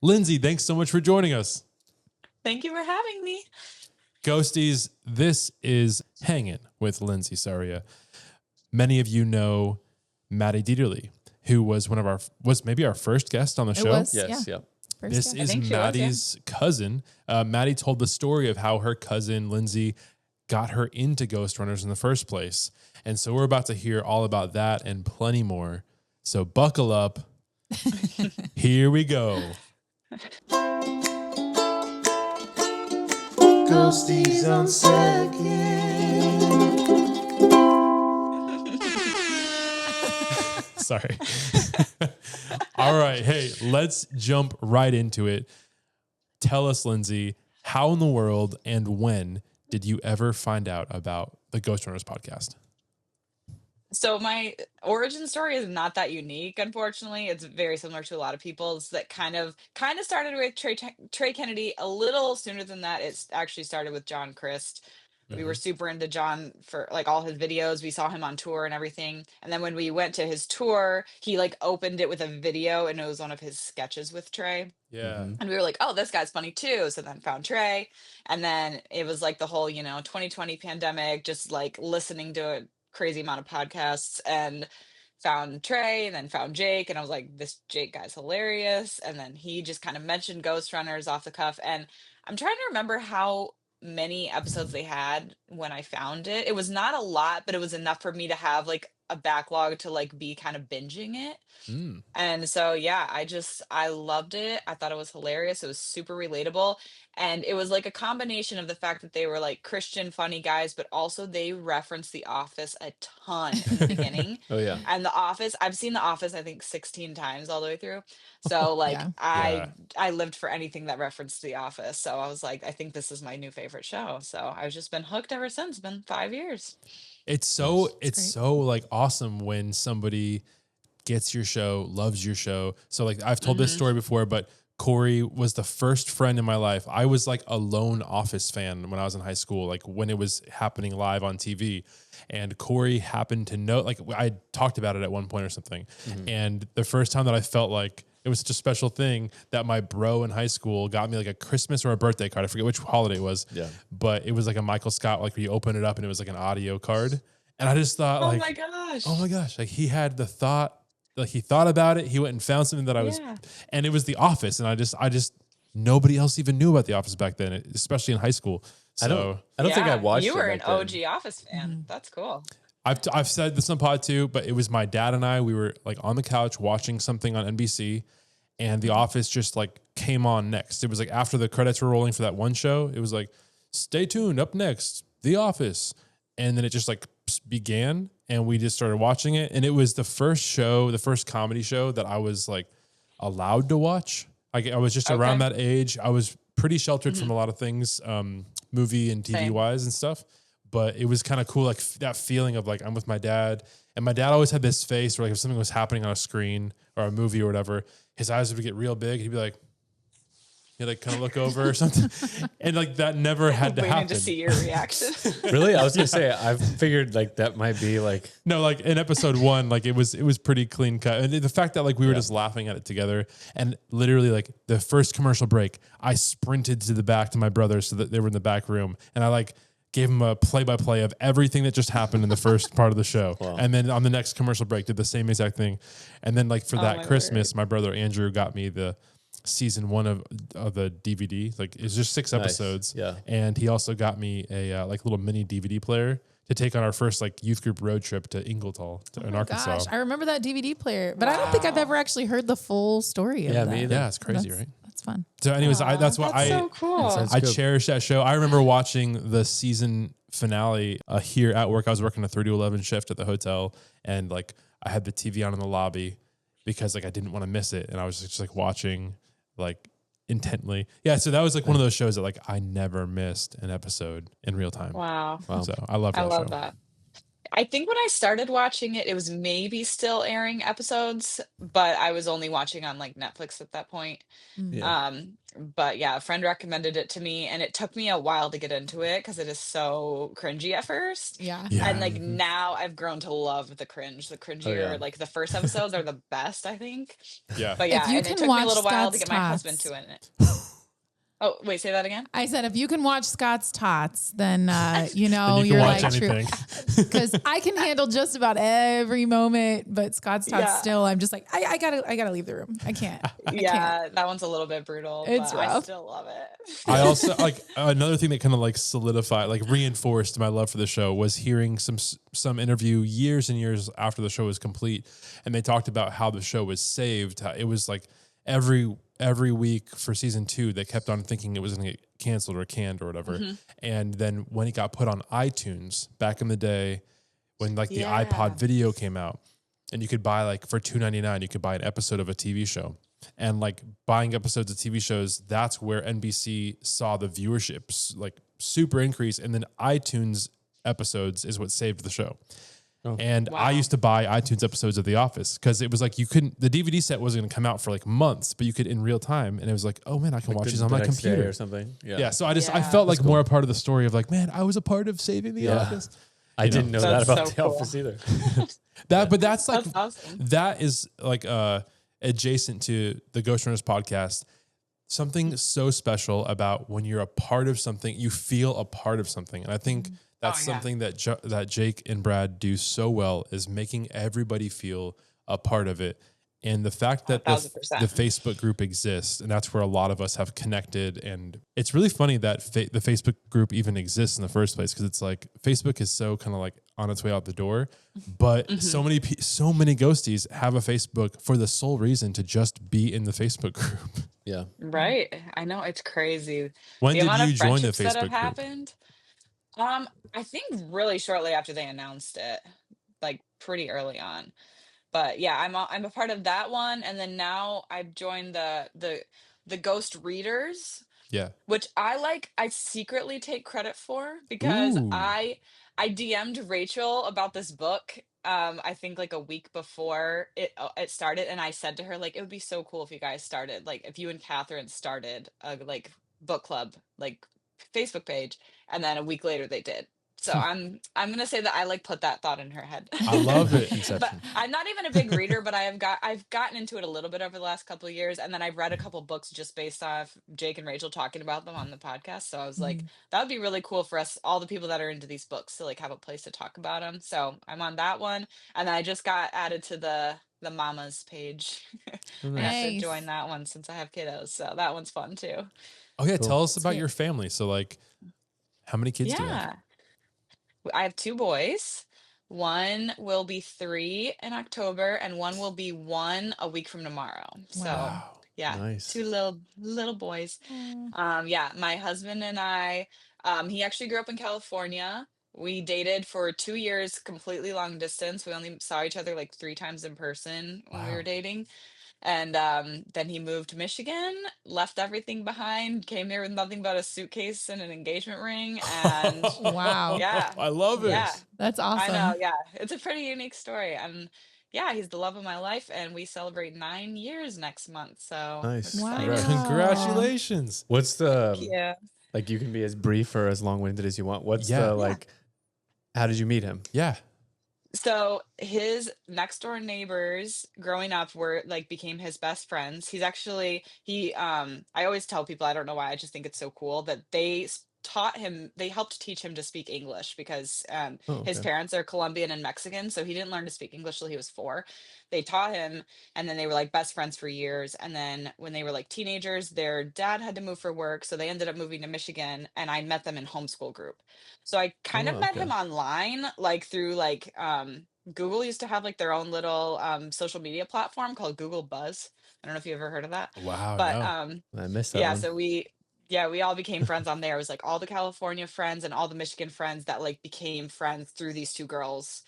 Lindsay, thanks so much for joining us. Thank you for having me. Ghosties, this is Hangin with Lindsay Sarria. Many of you know Maddie Dieterle, who was maybe our first guest on the show. Yes, yeah. This is Maddie's cousin. Maddie told the story of how her cousin Lindsay got her into Ghost Runners in the first place. And so we're about to hear all about that and plenty more. So buckle up. Here we go. Ghosties on second. Sorry. All right. Hey, let's jump right into it. Tell us, Lindsay, how in the world and when did you ever find out about the Ghost Runners podcast? So my origin story is not that unique, unfortunately. It's very similar to a lot of people's that kind of started with Trey Kennedy. A little sooner than that, it's actually started with John Christ. We were super into John for like all his videos. We saw him on tour and everything. And then when we went to his tour, he like opened it with a video and it was one of his sketches with Trey. Yeah. And we were like, oh, this guy's funny too. So then found Trey. And then it was like the whole, 2020 pandemic, just like listening to a crazy amount of podcasts and found Trey and then found Jake. And I was like, this Jake guy's hilarious. And then he just kind of mentioned Ghost Runners off the cuff. And I'm trying to remember how many episodes they had when I found it. It was not a lot, but it was enough for me to have like a backlog to like be kind of binging it. And so, yeah, I loved it. I thought it was hilarious. It was super relatable. And it was like a combination of the fact that they were like Christian funny guys, but also they referenced The Office a ton in the beginning. Oh, yeah. And The Office, I've seen The Office, I think 16 times all the way through. So like I lived for anything that referenced The Office. So I was like, I think this is my new favorite show. So I've just been hooked ever since. It's been 5 years. It's so like awesome when somebody gets your show, loves your show. So like I've told this story before, but Cory was the first friend in my life. I was like a lone Office fan when I was in high school, like when it was happening live on TV. And Cory happened to know, like I talked about it at one point or something. And the first time that I felt like it was such a special thing that my bro in high school got me like a Christmas or a birthday card. I forget which holiday it was. Yeah. But it was like a Michael Scott, like where you open it up and it was like an audio card. And I just thought oh my gosh, like he had the thought, like he thought about it. He went and found something that I was, and it was The Office. And I just, nobody else even knew about The Office back then, especially in high school. So I don't think I watched it. You were an back then. OG Office fan. That's cool. I've said this on pod too, but it was my dad and I, we were like on the couch watching something on NBC and The Office just like came on next. It was like after the credits were rolling for that one show, it was like, stay tuned, up next, The Office. And then it just like began and we just started watching it. And it was the first comedy show that I was like allowed to watch. Like I was just around that age. I was pretty sheltered from a lot of things, movie and TV wise and stuff. But it was kind of cool, like that feeling of like I'm with my dad. And my dad always had this face where like if something was happening on a screen or a movie or whatever, his eyes would get real big. He'd be like, he'd like kind of look over or something. And like that never had to happen. Waiting to see your reaction. Really? I was going to say, I figured like that might be like. No, like in episode 1, like it was pretty clean cut. And the fact that like we were just laughing at it together and literally like the first commercial break, I sprinted to the back to my brother so that they were in the back room. And I like gave him a play-by-play of everything that just happened in the first part of the show. Wow. And then on the next commercial break, did the same exact thing. And then like for that Christmas, my brother Andrew got me the season 1 of the DVD. Like it's just 6 episodes. Yeah. And he also got me a like little mini DVD player to take on our first like youth group road trip to Ingletal in Arkansas. Gosh, I remember that DVD player, but I don't think I've ever actually heard the full story of that. Me either. Yeah, it's crazy, right? That's fun. So anyways, that's so cool. I cherish that show. I remember watching the season finale here at work. I was working a 3 to 11 shift at the hotel and like I had the TV on in the lobby because like I didn't want to miss it. And I was just like watching like intently. Yeah. So that was like one of those shows that like I never missed an episode in real time. Wow. So I love that show. That. I think when I started watching it, it was maybe still airing episodes, but I was only watching on like Netflix at that point. Mm. Yeah. But yeah, a friend recommended it to me, and it took me a while to get into it because it is so cringy at first. Yeah. And Yeah. like now I've grown to love the cringe. The Oh yeah. cringier, like the first episodes are the best, I think. Yeah. But If yeah, you and it can took me a watch little while to Scott's get my husband Tots, to it. Oh, wait, say that again? I said if you can watch Scott's Tots, then you Then know you can you're watch like true. anything. Because I can handle just about every moment, but Scott's Tots Yeah. still, I'm just like I gotta leave the room. I can't. I can't. Yeah, that one's a little bit brutal, It's but I rough. still love it. I also like another thing that kind of like solidified, like reinforced my love for the show was hearing some interview years and years after the show was complete, and they talked about how the show was saved. How it was like every week for season 2, they kept on thinking it was going to get canceled or canned or whatever, and then when it got put on iTunes back in the day, when like the Yeah. iPod video came out, and you could buy like for $2.99, you could buy an episode of a TV show. And like buying episodes of TV shows, that's where NBC saw the viewerships like super increase. And then iTunes episodes is what saved the show. Oh. And Wow. I used to buy iTunes episodes of The Office because it was like you couldn't, the DVD set wasn't going to come out for like months, but you could in real time. And it was like, oh man, I can watch these on my next day computer or something. Yeah. Yeah. So I Yeah. felt like more a part of the story of like, man, I was a part of saving The Yeah. Office. I You know? didn't know that That's about so The cool. Office either. But that's like, That's awesome. that is like adjacent to the Ghost Runners podcast. Something so special about when you're a part of something, you feel a part of something. And I think that's Oh, yeah. something that that Jake and Brad do so well is making everybody feel a part of it. And the fact that the 1000%. Facebook group exists, and that's where a lot of us have connected. And it's really funny that the Facebook group even exists in the first place because it's like Facebook is so kind of like on its way out the door. But so many ghosties have a Facebook for the sole reason to just be in the Facebook group. Yeah. Right. I know it's crazy. When The did amount of you join the friendships that Facebook have group? happened. I think really shortly after they announced it, like pretty early on. But yeah, I'm a part of that one, and then now I've joined the Ghost Readers, Yeah. which I secretly take credit for because Ooh. I DM'd Rachel about this book. I think like a week before it started, and I said to her like it would be so cool if you guys started like if you and Catherine started a like book club like Facebook page, and then a week later they did. So I'm gonna say that I like put that thought in her head. I love it. But Inception. I'm not even a big reader, but I've gotten into it a little bit over the last couple of years, and then I've read a couple books just based off Jake and Rachel talking about them on the podcast. So I was like, that would be really cool for us, all the people that are into these books, to like have a place to talk about them. So I'm on that one, and then I just got added to the mamas page. I have to Nice. join that one since I have kiddos, so that one's fun too. Oh yeah, Cool. tell us about Sweet. your family. So like, how many kids do you have? Yeah. I have 2 boys. One will be 3 in October, and one will be 1 a week from tomorrow. So Wow. yeah, Nice. 2 little boys. Aw. Yeah, my husband and I, he actually grew up in California. We dated for 2 years, completely long distance. We only saw each other like 3 times in person when we Wow. were dating. And then he moved to Michigan, left everything behind, came here with nothing but a suitcase and an engagement ring, and Wow. yeah, I love it. yeah, That's I awesome. know, yeah. It's a pretty unique story. And yeah, he's the love of my life, and we celebrate 9 years next month. So Nice. we're Wow. excited. Congratulations. What's the Yeah. like? You can be as brief or as long-winded as you want. What's Yeah. the Yeah. like? How did you meet him? Yeah. So his next door neighbors growing up were like became his best friends. He's actually I always tell people, I don't know why, I just think it's so cool that they helped teach him to speak English because Oh, his okay. parents are Colombian and Mexican, so he didn't learn to speak English till he was 4. They taught him, and then they were like best friends for years. And then when they were like teenagers, their dad had to move for work, so they ended up moving to Michigan, and I met them in homeschool group. So I kind of Oh, met okay. him online, like through like Google used to have like their own little social media platform called Google Buzz. I don't know if you ever heard of that. Wow. But No. I missed that yeah, one. so we all became friends on there. It was like all the California friends and all the Michigan friends that like became friends through these 2 girls.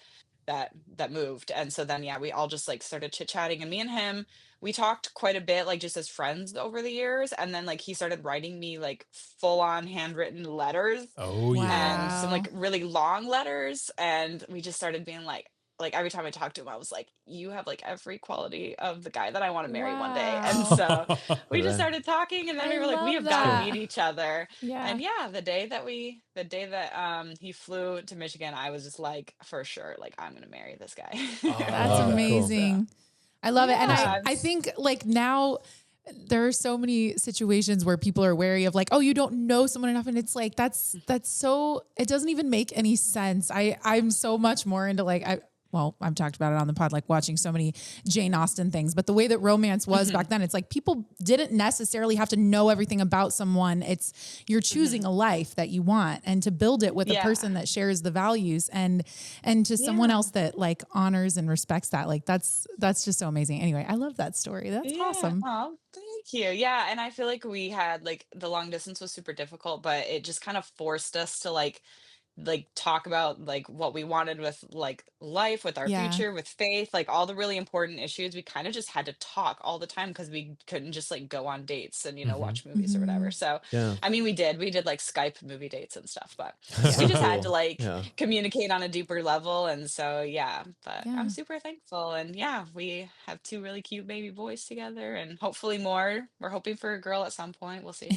that moved. And so then yeah, we all just like started chit-chatting, and me and him, we talked quite a bit like just as friends over the years. And then like he started writing me like full on handwritten letters Oh yeah. and some Wow. like really long letters, and we just started being like every time I talked to him I was like, you have like every quality of the guy that I want to marry one day. And Wow. so we just Right. started talking, and then I we were like, we love have got to that. meet each other. Yeah. And yeah, the day that he flew to Michigan, I was just like, for sure, like I'm gonna marry this guy. Oh, I That's love that. Cool. amazing. I love it. And Yeah. I think like now there are so many situations where people are wary of like, oh, you don't know someone enough. And it's like, that's so, it doesn't even make any sense. I'm so much more into like, I've talked about it on the pod, like watching so many Jane Austen things, but the way that romance was back then, it's like people didn't necessarily have to know everything about someone. It's you're choosing a life that you want and to build it with a Yeah. person that shares the values and to someone else that like honors and respects that. Like that's just so amazing. Anyway, I love that story. That's Yeah. awesome. Oh, thank you. Yeah. And I feel like we had like the long distance was super difficult, but it just kind of forced us to like talk about like what we wanted with like life, with our Yeah. future, with faith, like all the really important issues. We kind of just had to talk all the time because we couldn't just like go on dates and watch movies or whatever. So Yeah. I mean, we did like Skype movie dates and stuff, but That's we so just had to cool. like Yeah. communicate on a deeper level. And so yeah, but Yeah. I'm super thankful. And yeah, we have two really cute baby boys together, and hopefully more. We're hoping for a girl at some point. We'll see.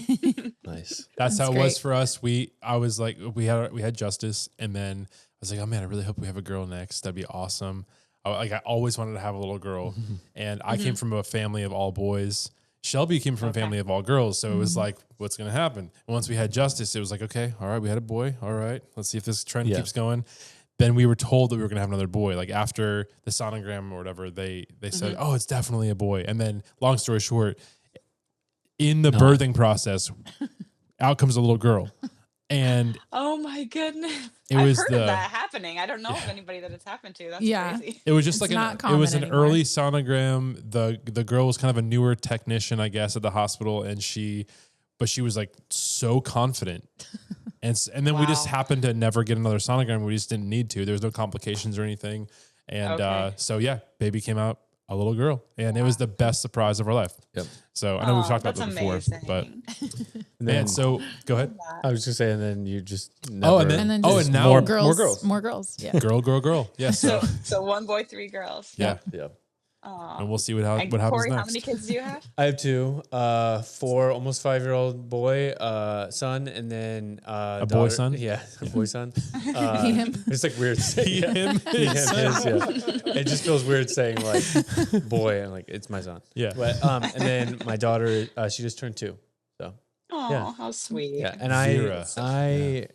Nice. That's how That's it was great. for us. I was like, we had Justice, and then I was like, oh man, I really hope we have a girl next. That'd be awesome. I always wanted to have a little girl, and I came from a family of all boys. Shelby came from a Okay. family of all girls, so it was like, what's going to happen? And once we had Justice, it was like, okay, all right, we had a boy. All right, let's see if this trend Yeah. keeps going. Then we were told that we were going to have another boy. Like after the sonogram or whatever, they said, oh, it's definitely a boy. And then, long story short, in the birthing process, out comes a little girl. And Oh my goodness. It I've was heard the- of that happening. I don't know of anybody that it's happened to. That's Yeah. crazy. it was just It's like not it was common an anymore. early sonogram. The girl was kind of a newer technician, I guess, at the hospital, and she was like so confident. And then we just Wow. happened to never get another sonogram. We just didn't need to. There was no complications or anything. And Okay. so yeah, baby came out a little girl, and it was the best surprise of our life. Yep. So I know we've talked about That's that before, amazing. but And man, then, so go ahead. I was just saying, and then you just never, Oh, and then, And then oh, just and now more girls. girls. Yeah. girl. Yeah. So So one boy, three girls. yeah, Yeah. and we'll see what And happens Cory, next. how many kids do you have? I have two, 4, almost 5-year-old boy, son, and then A boy son? Yeah, a boy son. He, him. It's like weird saying He, yeah. him, He, his him, son. his, yeah. It just feels weird saying like boy and like it's my son. Yeah. But and then my daughter, she just turned 2. So Oh, Yeah. how sweet. yeah, and Zira.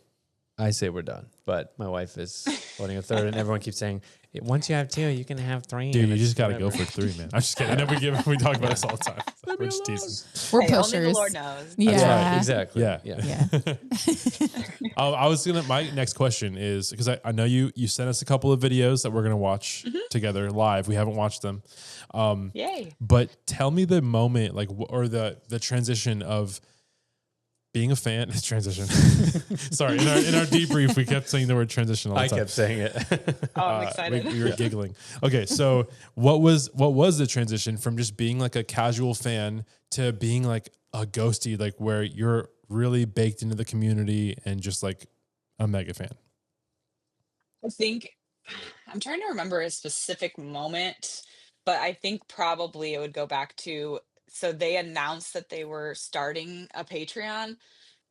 I say we're done, but my wife is wanting a third, and everyone keeps saying once you have 2, you can have 3. Dude, and you it's just got to go whatever. for 3, man. I'm just kidding. I know we talk about this all the time. We're just teasing. We're Hey, only pushers. the Lord knows. Yeah. That's right, exactly. Yeah. Yeah. I was my next question is, because I know you sent us a couple of videos that we're going to watch together live. We haven't watched them. Yay. But tell me the moment, like, or the transition of being a fan. Transition. Sorry, in our debrief, we kept saying the word transition all the I time. kept saying it. Oh, I'm excited. We were giggling. Okay, so what was the transition from just being like a casual fan to being like a ghostie, like where you're really baked into the community and just like a mega fan? I think I'm trying to remember a specific moment, but I think probably it would go back to, so they announced that they were starting a Patreon,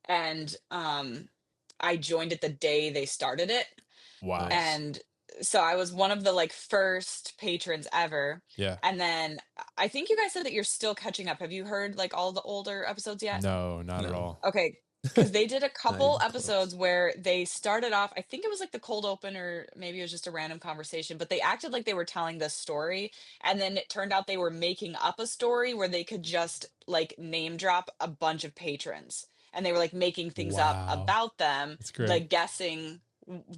and I joined it the day they started it. Wow. Nice. And so I was one of the like first patrons ever. Yeah. And then I think you guys said that you're still catching up. Have you heard like all the older episodes yet? No, not at No. all. Okay. Because they did a couple even close. episodes where they started off, I think it was like the cold open, or maybe it was just a random conversation, but they acted like they were telling this story. And then it turned out they were making up a story where they could just like name drop a bunch of patrons. And they were like making things up Wow. about them, That's great. like guessing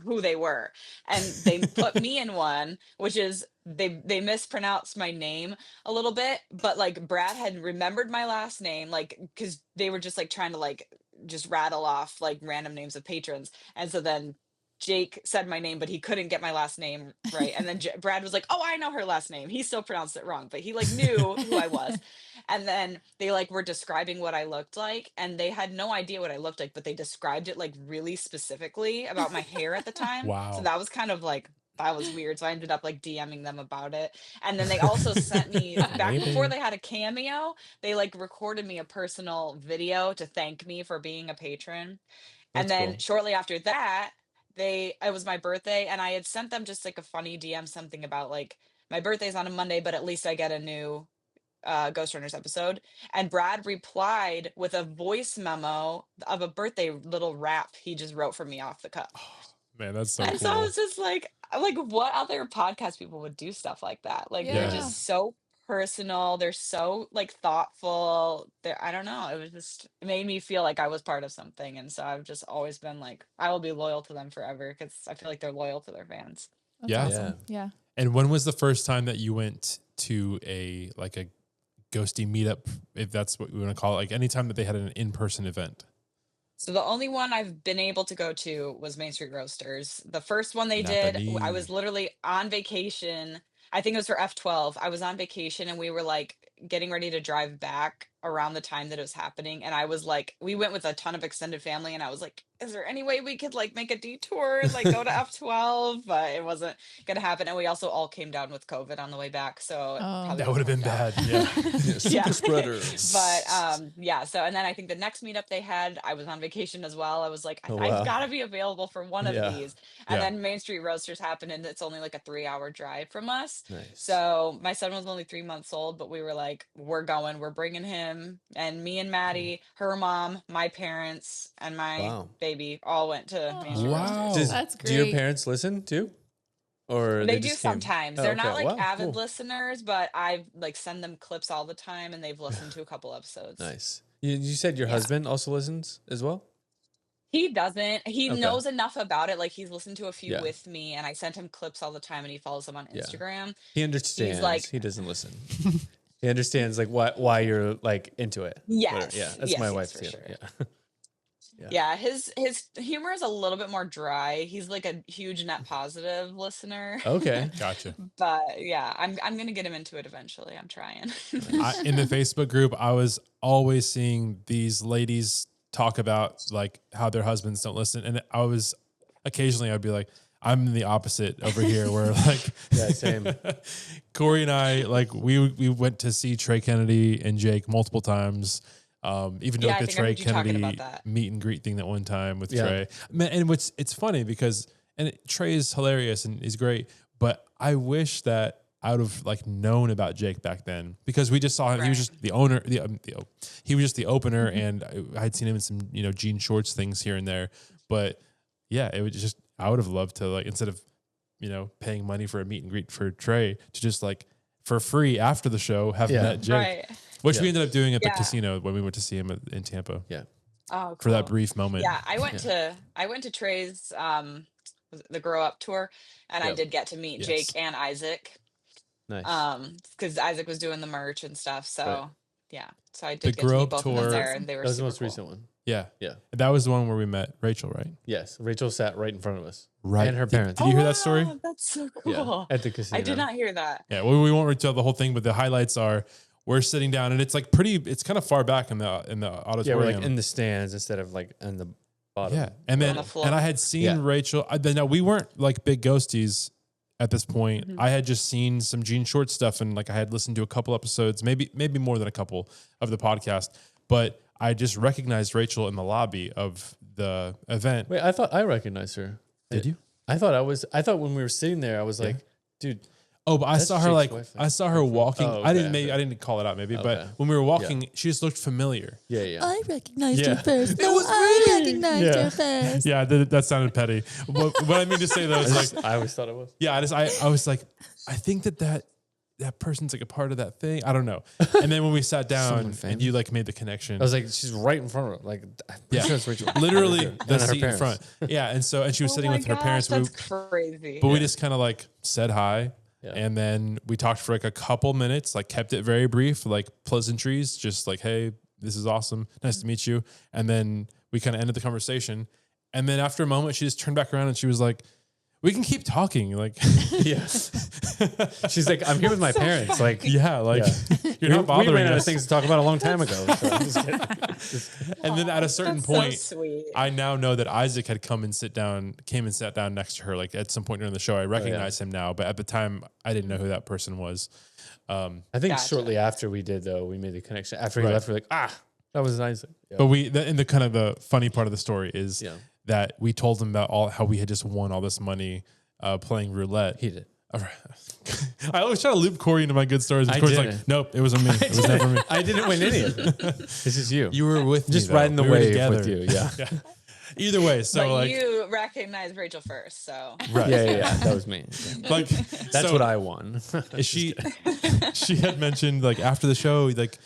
who they were. And they put me in one, which is they mispronounced my name a little bit, but like Brad had remembered my last name, like because they were just like trying to like just rattle off like random names of patrons. And so then Jake said my name, but he couldn't get my last name right. And then Brad was like, "Oh, I know her last name." He still pronounced it wrong, but he like knew who I was. And then they like were describing what I looked like, and they had no idea what I looked like, but they described it like really specifically about my hair at the time. So Wow. that was kind of like that was weird. So I ended up like DMing them about it. And then they also sent me back before they had a cameo, they like recorded me a personal video to thank me for being a patron. And That's then cool. shortly after that, it was my birthday, and I had sent them just like a funny DM, something about like my birthday's on a Monday, but at least I get a new Ghost Runners episode. And Brad replied with a voice memo of a birthday little rap he just wrote for me off the cuff. Man, that's so And so I cool. was just like what other podcast people would do stuff like that? Like they're Yeah. just so personal. They're so like thoughtful. I don't know. It made me feel like I was part of something. And so I've just always been like, I will be loyal to them forever because I feel like they're loyal to their fans. That's Yeah. awesome. Yeah. And when was the first time that you went to a ghosty meetup, if that's what we want to call it? Like anytime that they had an in-person event? So the only one I've been able to go to was Main Street Roasters. The first one they did, I was literally on vacation. I think it was for F12. I was on vacation and we were like getting ready to drive back around the time that it was happening. And I was like, we went with a ton of extended family and I was like, is there any way we could like make a detour and like go to F12? But it wasn't going to happen. And we also all came down with COVID on the way back. So it probably that would have been wouldn't work bad. out. Yeah. Super spreaders. But yeah, so and then I think the next meetup they had, I was on vacation as well. I was like, Oh, I've wow. got to be available for one of Yeah. these. And Yeah. then Main Street Roasters happened, and it's only like a 3-hour drive from us. Nice. So my son was only 3 months old, but we were like, we're going, we're bringing him. And me and Maddie, her mom, my parents, and my Wow. baby all went to Main Street Wow. Roasters. That's Do your great. parents listen too? Or They do just came? sometimes. Oh, They're not okay. like Wow, avid cool. listeners, but I like send them clips all the time, and they've listened to a couple episodes. Nice. You said your Yeah. husband also listens as well? He doesn't. He Okay. knows enough about it. Like he's listened to a few Yeah. with me, and I sent him clips all the time, and he follows them on Yeah. Instagram. He understands. like- He doesn't listen. He understands like why you're like into it. Yes. Whatever. Yeah. That's Yes, my yes, wife for too. sure. Yeah. Yeah, his humor is a little bit more dry. He's like a huge net positive listener. Okay. Gotcha. But yeah, I'm gonna get him into it eventually. I'm trying. In the Facebook group, I was always seeing these ladies talk about like how their husbands don't listen. And occasionally I'd be like, I'm the opposite over here where like, Yeah, same. Cory and I, like we went to see Trey Kennedy and Jake multiple times. Even Yeah, like I the think I Trey heard you talking Kennedy about that. meet and greet thing that one time with Yeah. Trey. Man, and it's funny because Trey is hilarious and he's great, but I wish that I would have like known about Jake back then because we just saw him. He was Right. just the owner. He was just the opener, and I had seen him in some jean shorts things here and there. But yeah, it would just I would have loved to like instead of paying money for a meet and greet for Trey to just like for free after the show have Yeah. met Jake. Right. Which Yeah. we ended up doing at the Yeah. casino when we went to see him in Tampa Oh, for that cool. brief moment. Yeah, I went to Trey's the Grow Up tour, and I Yep. did get to meet Yes. Jake and Isaac. Nice. Because Isaac was doing the merch and stuff. So Right. yeah, so I The did get to Grow meet Up both of them tour- there, and they were That was the super most cool. recent one. Yeah. Yeah. That was the one where we met Rachel, right? Yes. Rachel sat right in front of us. Right. And her parents. Did you hear that story? wow, That's so cool. Yeah. At the casino. I did not hear that. Yeah, well, we won't retell the whole thing, but the highlights are we're sitting down and it's like it's kind of far back in the auditorium. Yeah, we're like in the stands instead of like in the bottom. Yeah, and We're then on the floor. and I had seen Yeah. Rachel. Now we weren't like big ghosties at this point. Mhm. I had just seen some Jean Short stuff, and like I had listened to a couple episodes, maybe more than a couple of the podcast. But I just recognized Rachel in the lobby of the event. Wait, I thought I recognized her. Did you? I thought when we were sitting there, I was like, dude, Oh, but I That's saw her Jake's like wife, I saw her walking. Oh, I okay, didn't call it out maybe, but Okay. when we were walking, she just looked familiar. yeah. I recognized Yeah. her first. It was I me. recognized Yeah. her first. Yeah, that sounded petty. What I mean to say though is like I always thought it was. yeah, I was like, I think that person's like a part of that thing. I don't know. And then when we sat down Someone and famous? you like made the connection, I was like, she's right in front of her. Like, I'm pretty Yeah. sure it's Rachel. literally And the her seat in parents. front. Yeah, and she was Oh sitting my with her gosh, parents. That's crazy. But we just kind of like said hi. Yeah. And then we talked for like a couple minutes, like kept it very brief, like pleasantries, just like, hey, this is awesome. Nice to meet you. And then we kind of ended the conversation. And then after a moment, she just turned back around and she was like, we can keep talking. Like, Yeah. She's like, I'm here with my parents. Like, yeah, like you're not we bothering ran out of us. things to talk about a long time ago. So I'm just kidding. And then at a certain That's point, so sweet. I now know that Isaac had came and sat down next to her. Like at some point during the show, I recognize him now, but at the time I didn't know who that person was. I think Gotcha. shortly after we did, though, we made the connection. After he Right. left, we're like, that was Isaac. Yeah. But and the kind of the funny part of the story is that we told him about how we had just won all this money playing roulette. He did. I always try to loop Cory into my good stories. And I Cory's like, didn't. nope, it wasn't me. It was never me. I didn't win any of it. This is you. You were with me, just though. riding the We were wave together. with you. Yeah. Yeah. Either way, so But like, you recognized Rachel first, so right. Yeah. That was me. Yeah. Like That's what I won. she had mentioned like after the show, like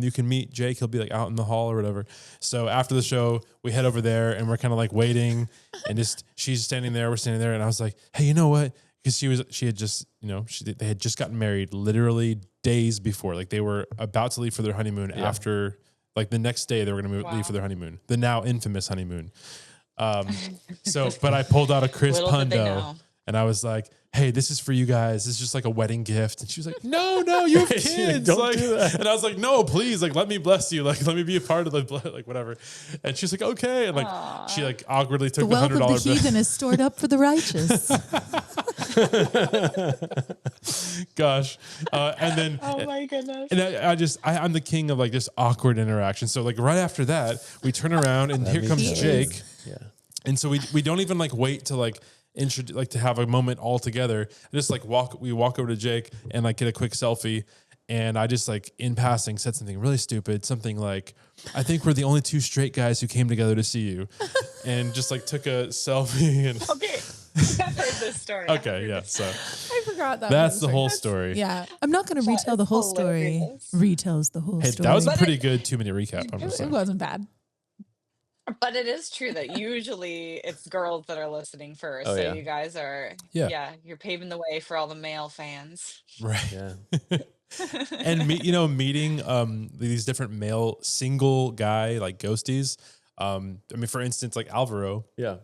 you can meet Jake. He'll be like out in the hall or whatever. So after the show, we head over there and we're kind of like waiting, and just she's standing there, we're standing there, and I was like, hey, you know what? Because she had just they had just gotten married literally days before. Like they were about to leave for their honeymoon after. Like the next day, they were going to leave for their honeymoon, the now infamous honeymoon. But I pulled out a Chris Little did they Pundo, know. and I was like, "Hey, this is for you guys. This is just like a wedding gift." And she was like, "No, you have She's like, kids. "Don't do that." And I was like, "No, please, like let me bless you. Like let me be a part of the like whatever." And she's like, "Okay," and like she like awkwardly took The the wealth of the $100 bill. heathen is stored up for the righteous. Gosh, and then oh my goodness. And I'm the king of like just awkward interaction. So like right after that, we turn around and here comes He Jake. is. Yeah. And so we don't even like wait to like to have a moment all together. I just like we walk over to Jake and like get a quick selfie. And I just like in passing said something really stupid, something like, I think we're the only two straight guys who came together to see you. And just like took a selfie and Okay. I've heard this story. okay, yeah. So I forgot that. that's was the like- whole story. Yeah, I'm not going to retell the whole story. hilarious. Retells the whole Hey, story. that was a But pretty good 2 minute recap. I'm just it saying. wasn't bad. But it is true that usually it's girls that are listening first. Oh, so yeah. you guys are, Yeah. you're paving the way for all the male fans. Right. Yeah. And meeting these different male single guy like ghosties. I mean, for instance, like Alvaro, Yeah.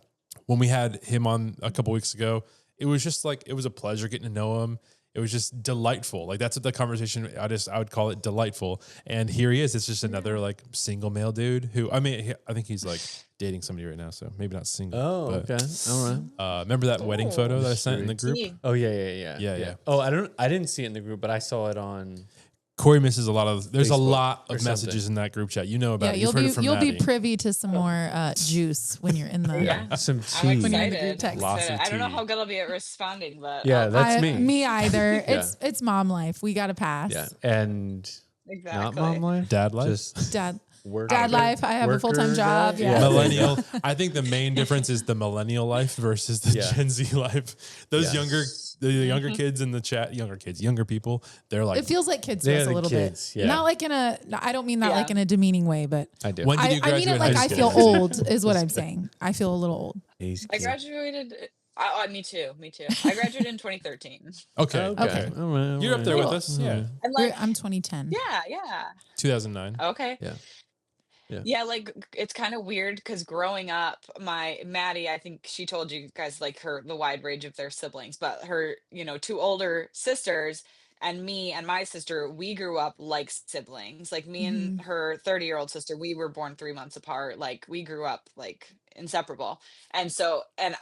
when we had him on a couple weeks ago, it was just like it was a pleasure getting to know him. It was just delightful. Like that's what the conversation. I would call it delightful. And here he is. It's just another like single male dude who I think he's like dating somebody right now. So maybe not single. Oh, but, okay. All right. Remember that wedding photo that I sent in the group? Tea. Oh, yeah. Yeah. Oh, I didn't see it in the group, but I saw it on. Cory misses a lot of. There's a Facebook lot or of messages something. in that group chat. You know about Yeah, it. You've heard it from you'll be Maddie. privy to some more juice when you're in the. Yeah. Some I'm tea. When you're in the excited. group text. Lots of I don't know tea. how good I'll be at responding, but Yeah, I'll- that's me. Me either. Yeah. It's mom life. We got to pass. Yeah. And exactly. not mom life. Dad life. Just Dad work. Dad life. I have a full-time worker job. life? Yeah. Millennial. I think the main difference is the millennial life versus the Yeah. Gen Z life. Those Yeah. the younger kids in the chat, younger people, they're like, It feels like kids to They're us a the little kids, bit. yeah. Not like in a. I don't mean that Yeah. like in a demeaning way, but I do. when did you I mean graduate it like high I school? feel old is what I'm saying. I feel a little old. I graduated. Me too. I graduated in 2013. Okay. Okay. All right. You're up there with Cool. us. Yeah. And like, I'm 2010. yeah. 2009. Okay. Yeah. Yeah, like it's kind of weird because growing up, my Maddie, I think she told you guys like the wide range of their siblings, but her, two older sisters and me and my sister, we grew up like siblings. Like me and her 30-year-old sister, we were born 3 months apart. Like we grew up like inseparable. And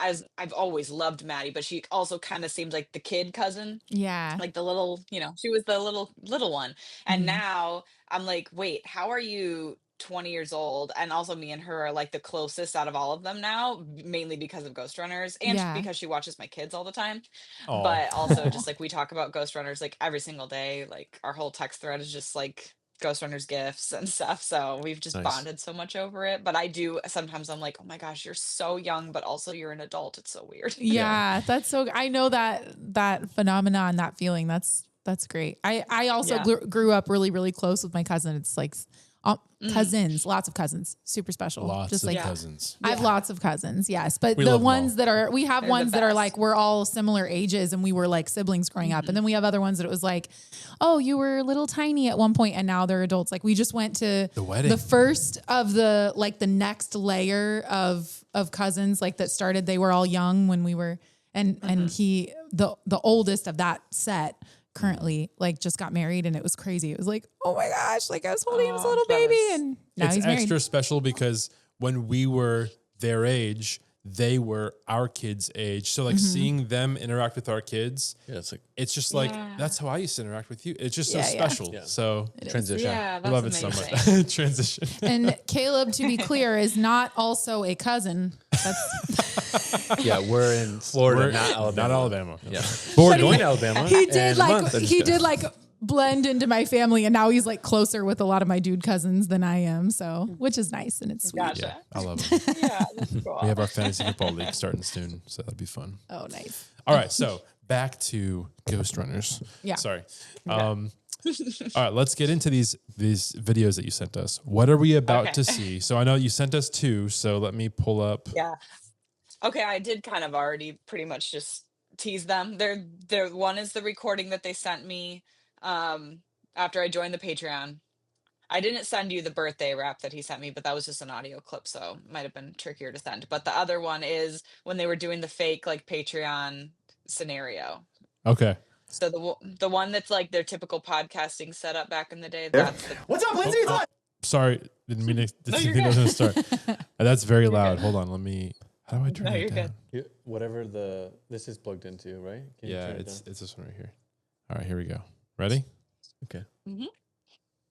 as I've always loved Maddie, but she also kind of seemed like the kid cousin, Yeah. like the little, she was the little one. And Mhm. now I'm like, wait, how are you 20 years old? And also me and her are like the closest out of all of them now, mainly because of Ghost Runners and Yeah. because she watches my kids all the time. Aw. But also just like we talk about Ghost Runners like every single day. Like our whole text thread is just like Ghost Runners gifts and stuff. So we've just Nice. bonded so much over it. But I do sometimes I'm like, oh my gosh, you're so young, but also you're an adult. It's so weird. Yeah, that's so. I know that phenomenon, that feeling. That's great. I also Yeah. grew up really, really close with my cousin. It's like cousins, lots of cousins, super special. Lots Just of like cousins. I have lots of cousins, yes, but We the love 'em ones all. that are we have They're the ones that are best. like we're all similar ages and we were like siblings growing up, and then we have other ones that it was like, oh, you were little tiny at one point and now they're adults. Like we just went to The wedding. the first of the next layer of of cousins like that started. They were all young when we were, and he the oldest of that set currently like just got married, and it was crazy. It was like, oh my gosh, like I was holding him as a little baby, and now it's he's married. extra special because when we were their age, they were our kids' age. So like seeing them interact with our kids, it's just like that's how I used to interact with you. It's just so special. Yeah. So transition. Yeah, I love it so much. Transition. And Caleb, to be clear, is not also a cousin. That's Yeah, we're in Florida, not Alabama. Not Alabama. Yeah. Born Going to Alabama. he did in a like month. he did like blend into my family, and now he's like closer with a lot of my dude cousins than I am. So, which is nice and it's sweet. Gotcha. Yeah, I love it. Yeah, that's cool. We have our fantasy football league starting soon, so that'd be fun. Oh, nice. All right, so back to Ghost Runners. Yeah. Sorry. All right, let's get into these videos that you sent us. What are we about to see? So I know you sent us 2, so let me pull up. Yeah. Okay, I did kind of already pretty much just tease them. They're one is the recording that they sent me after I joined the Patreon. I didn't send you the birthday rap that he sent me, but that was just an audio clip, so it might have been trickier to send. But the other one is when they were doing the fake like Patreon scenario. Okay. So the one that's like their typical podcasting setup back in the day. That's the, What's up, Lindsay? Sorry, didn't mean to. No, Didn't you're think I was good. going to start. That's very loud. Hold on, let me. How do I turn No, it you're down? good. Whatever this is plugged into, right? Can you Yeah, turn it it's down? this one right here. All right, here we go. Ready? Okay.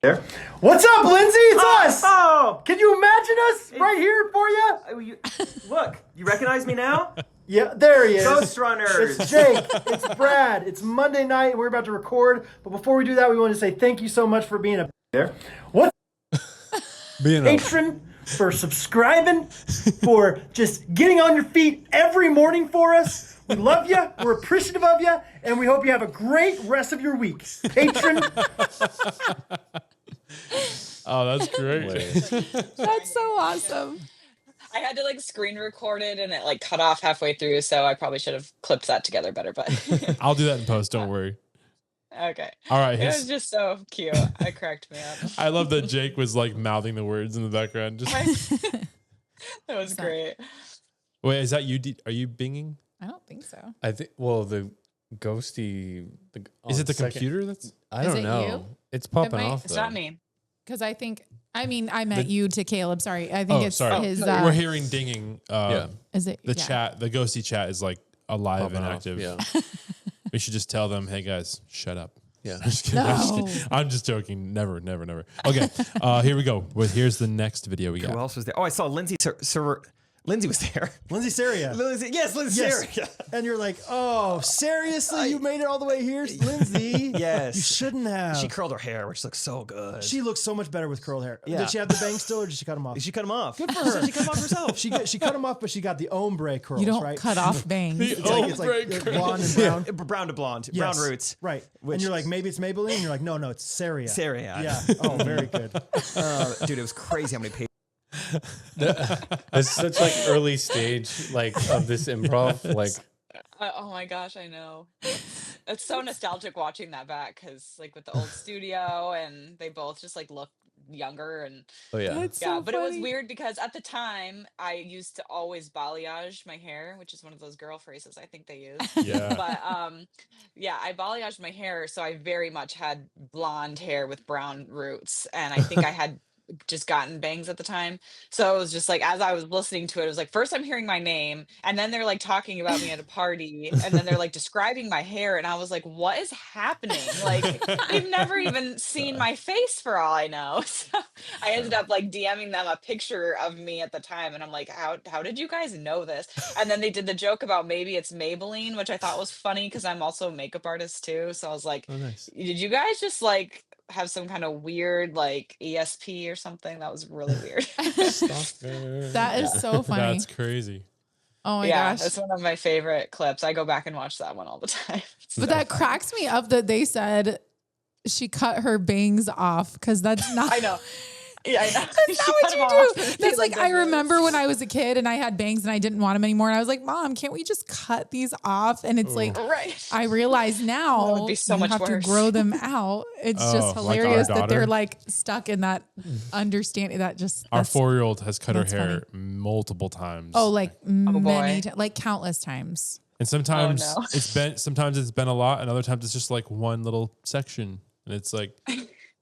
There. What's up, Lindsay? It's us. Oh, can you imagine us right here for you? Look, you recognize me now? Yeah, there he is. Ghost Runners. It's Jake. It's Brad. It's Monday night, and we're about to record. But before we do that, we want to say thank you so much for being a there. What Being patron, for subscribing, for just getting on your feet every morning for us. We love you. We're appreciative of you, and we hope you have a great rest of your week. Patron. Oh, that's great. That's so awesome. I had to like screen record it and it like cut off halfway through, so I probably should have clipped that together better, but I'll do that in post. Don't worry. okay. All right. It was just so cute. It cracked me up. I love that Jake was like mouthing the words in the background. Just That was great. wait, is that you? Are you binging? I don't think so. I think. Well, the ghosty. Is it the computer that's? I Is don't it know. you? It's popping might- off. It's though. not me. Because I think, I meant you to Caleb. Sorry. I think Oh, it's sorry. his. We're hearing dinging. Yeah. Is it The yeah. chat, the ghosty chat is like alive Popping and off, active. Yeah. We should just tell them, hey guys, shut up. Yeah. I'm just kidding. I'm just No. kidding. I'm just joking. Never, never, never. Okay. Here we go. Well, here's the next video we Who got. else was there? Oh, I saw Lindsay. Lindsay was there. Lindsay Sarria. Lindsay, Lindsay Yes. Sarria. And you're like, oh, seriously? You made it all the way here, Lindsay? Yes. You shouldn't have. She curled her hair, which looks so good. She looks so much better with curled hair. Yeah. Did she have the bangs still, or did she cut them off? She cut them off. Good for her. She cut them off herself. She cut them off, but she got the ombre curls, You don't right? cut off bangs. It's like blonde and brown. Brown to blonde. Yes. Brown roots. Right. Which- and you're like, maybe it's Maybelline? And you're like, no, it's Sarria. Sarria. Yeah. Oh, very good. Dude, it was crazy how many pages. That's such like early stage like of this improv. Like Oh my gosh, I know. It's so nostalgic watching that back because like with the old studio and they both just like look younger and oh yeah. That's yeah, so but it was funny. weird because at the time I used to always balayage my hair, which is one of those girl phrases I think they use. Yeah. But yeah, I balayaged my hair, so I very much had blonde hair with brown roots, and I think I had just gotten bangs at the time. So it was just like as I was listening to it, it was like first I'm hearing my name, and then they're like talking about me at a party, and then they're like describing my hair, and I was like, what is happening? Like they've never even seen my face for all I know. So I ended up like DMing them a picture of me at the time, and I'm like, how did you guys know this? And then they did the joke about maybe it's Maybelline, which I thought was funny because I'm also a makeup artist too. So I was like, Oh nice. did you guys just like have some kind of weird like ESP or something? That was really weird. That is so funny. That's crazy. Oh my Yeah, gosh. that's one of my favorite clips. I go back and watch that one all the time. But that cracks me up that they said she cut her bangs off because that's not. I know. Yeah, I know. That's not what you do. That's like, I remember when I was a kid and I had bangs and I didn't want them anymore. And I was like, Mom, can't we just cut these off? And it's like, Right. I realize now That would be so you much have worse. to grow them out. It's just Oh, like our hilarious that daughter? they're like stuck in that understanding that just Our that's- 4-year-old has cut her that's hair multiple times. Oh, like many, boy. like countless times. and sometimes no. sometimes it's been a lot, and other times it's just like one little section, and it's like,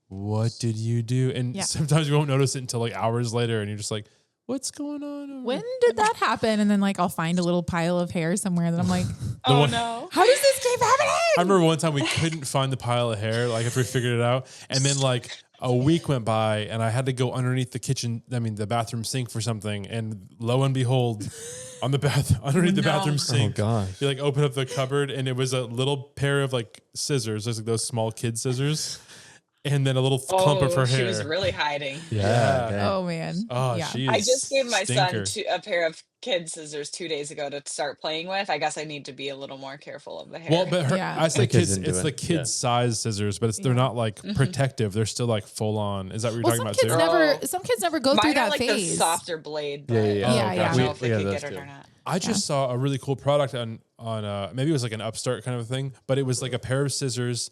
what did you do? And Yeah. sometimes you won't notice it until like hours later, and you're just like, what's going on? over When here?" did that happen? And then like I'll find a little pile of hair somewhere that I'm like, Oh one- no. how does this keep happening? I remember one time we couldn't find the pile of hair, like after we figured it out. And then like a week went by and I had to go underneath the bathroom sink for something. And lo and behold, on the underneath the bathroom sink, gosh. you like open up the cupboard and it was a little pair of like scissors. There's like those small kid scissors. And then a little clump of her she hair. was really hiding. Yeah. Oh man. Oh, yeah. she is I just gave my stinker. son a pair of kid scissors 2 days ago to start playing with. I guess I need to be a little more careful of the hair. Well, but Yeah. I say My kids kids, didn't do it's it. the kid Yeah. size scissors, but they're not like protective. They're still like full on. Is that what you're Well, talking some about kids too? some kids never go Mine through are that like the phase. softer blade. But Yeah, yeah, yeah. Yeah, I yeah. don't know if We it got could those get it too. or not. I just saw a really cool product on maybe it was like an Upstart kind of a thing, but it was like a pair of scissors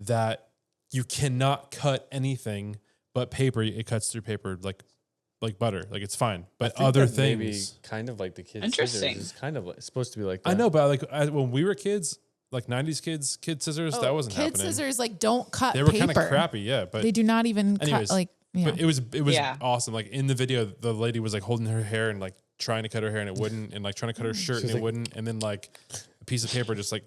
that you cannot cut anything but paper. It cuts through paper like butter, like it's fine. But I think other that maybe things, kind of like the kids' Interesting. scissors is kind of like, supposed to be like that. I know, but like when we were kids, like '90s kid scissors, Oh, that wasn't kid happening. scissors like don't cut They were paper. kind of crappy, yeah. But They do not even anyways, cut like yeah. But it was Yeah. awesome. Like in the video, the lady was like holding her hair and like trying to cut her hair and it wouldn't, and like trying to cut her shirt and it like- wouldn't, and then like a piece of paper just like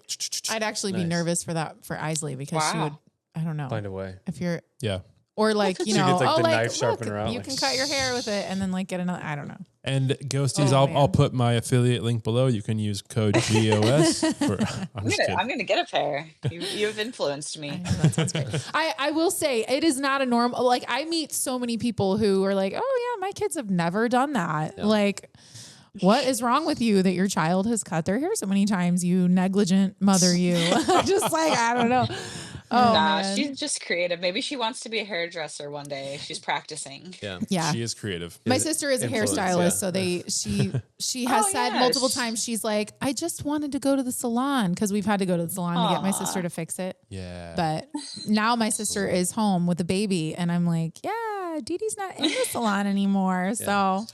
I'd actually be Nice. nervous for that for Isley because she Wow. would I don't know Find a way. if you're yeah. or like you She know gets, like, oh the like knife look, sharpener out, you like- can cut your hair with it and then like get another I don't know. And Ghosties, Oh, I'll man. put my affiliate link below. You can use code GOS for. I'm just kidding. I'm gonna get a pair. You've influenced I me. know, that sounds great. I will say it is not a normal like I meet so many people who are like, oh yeah, my kids have never done that. Like what is wrong with you that your child has cut their hair so many times, you negligent mother you? Just like, I don't know. Oh, Nah, man. she's just creative. Maybe she wants to be a hairdresser one day. She's practicing. Yeah. yeah. She is creative. My sister is a Influence, hairstylist, yeah. so she has Oh, said yeah, multiple times she's like, I just wanted to go to the salon because we've had to go to the salon to get my sister to fix it. Yeah. But now my sister is home with a baby, and I'm like, yeah, Dee Dee's not in the salon anymore. So,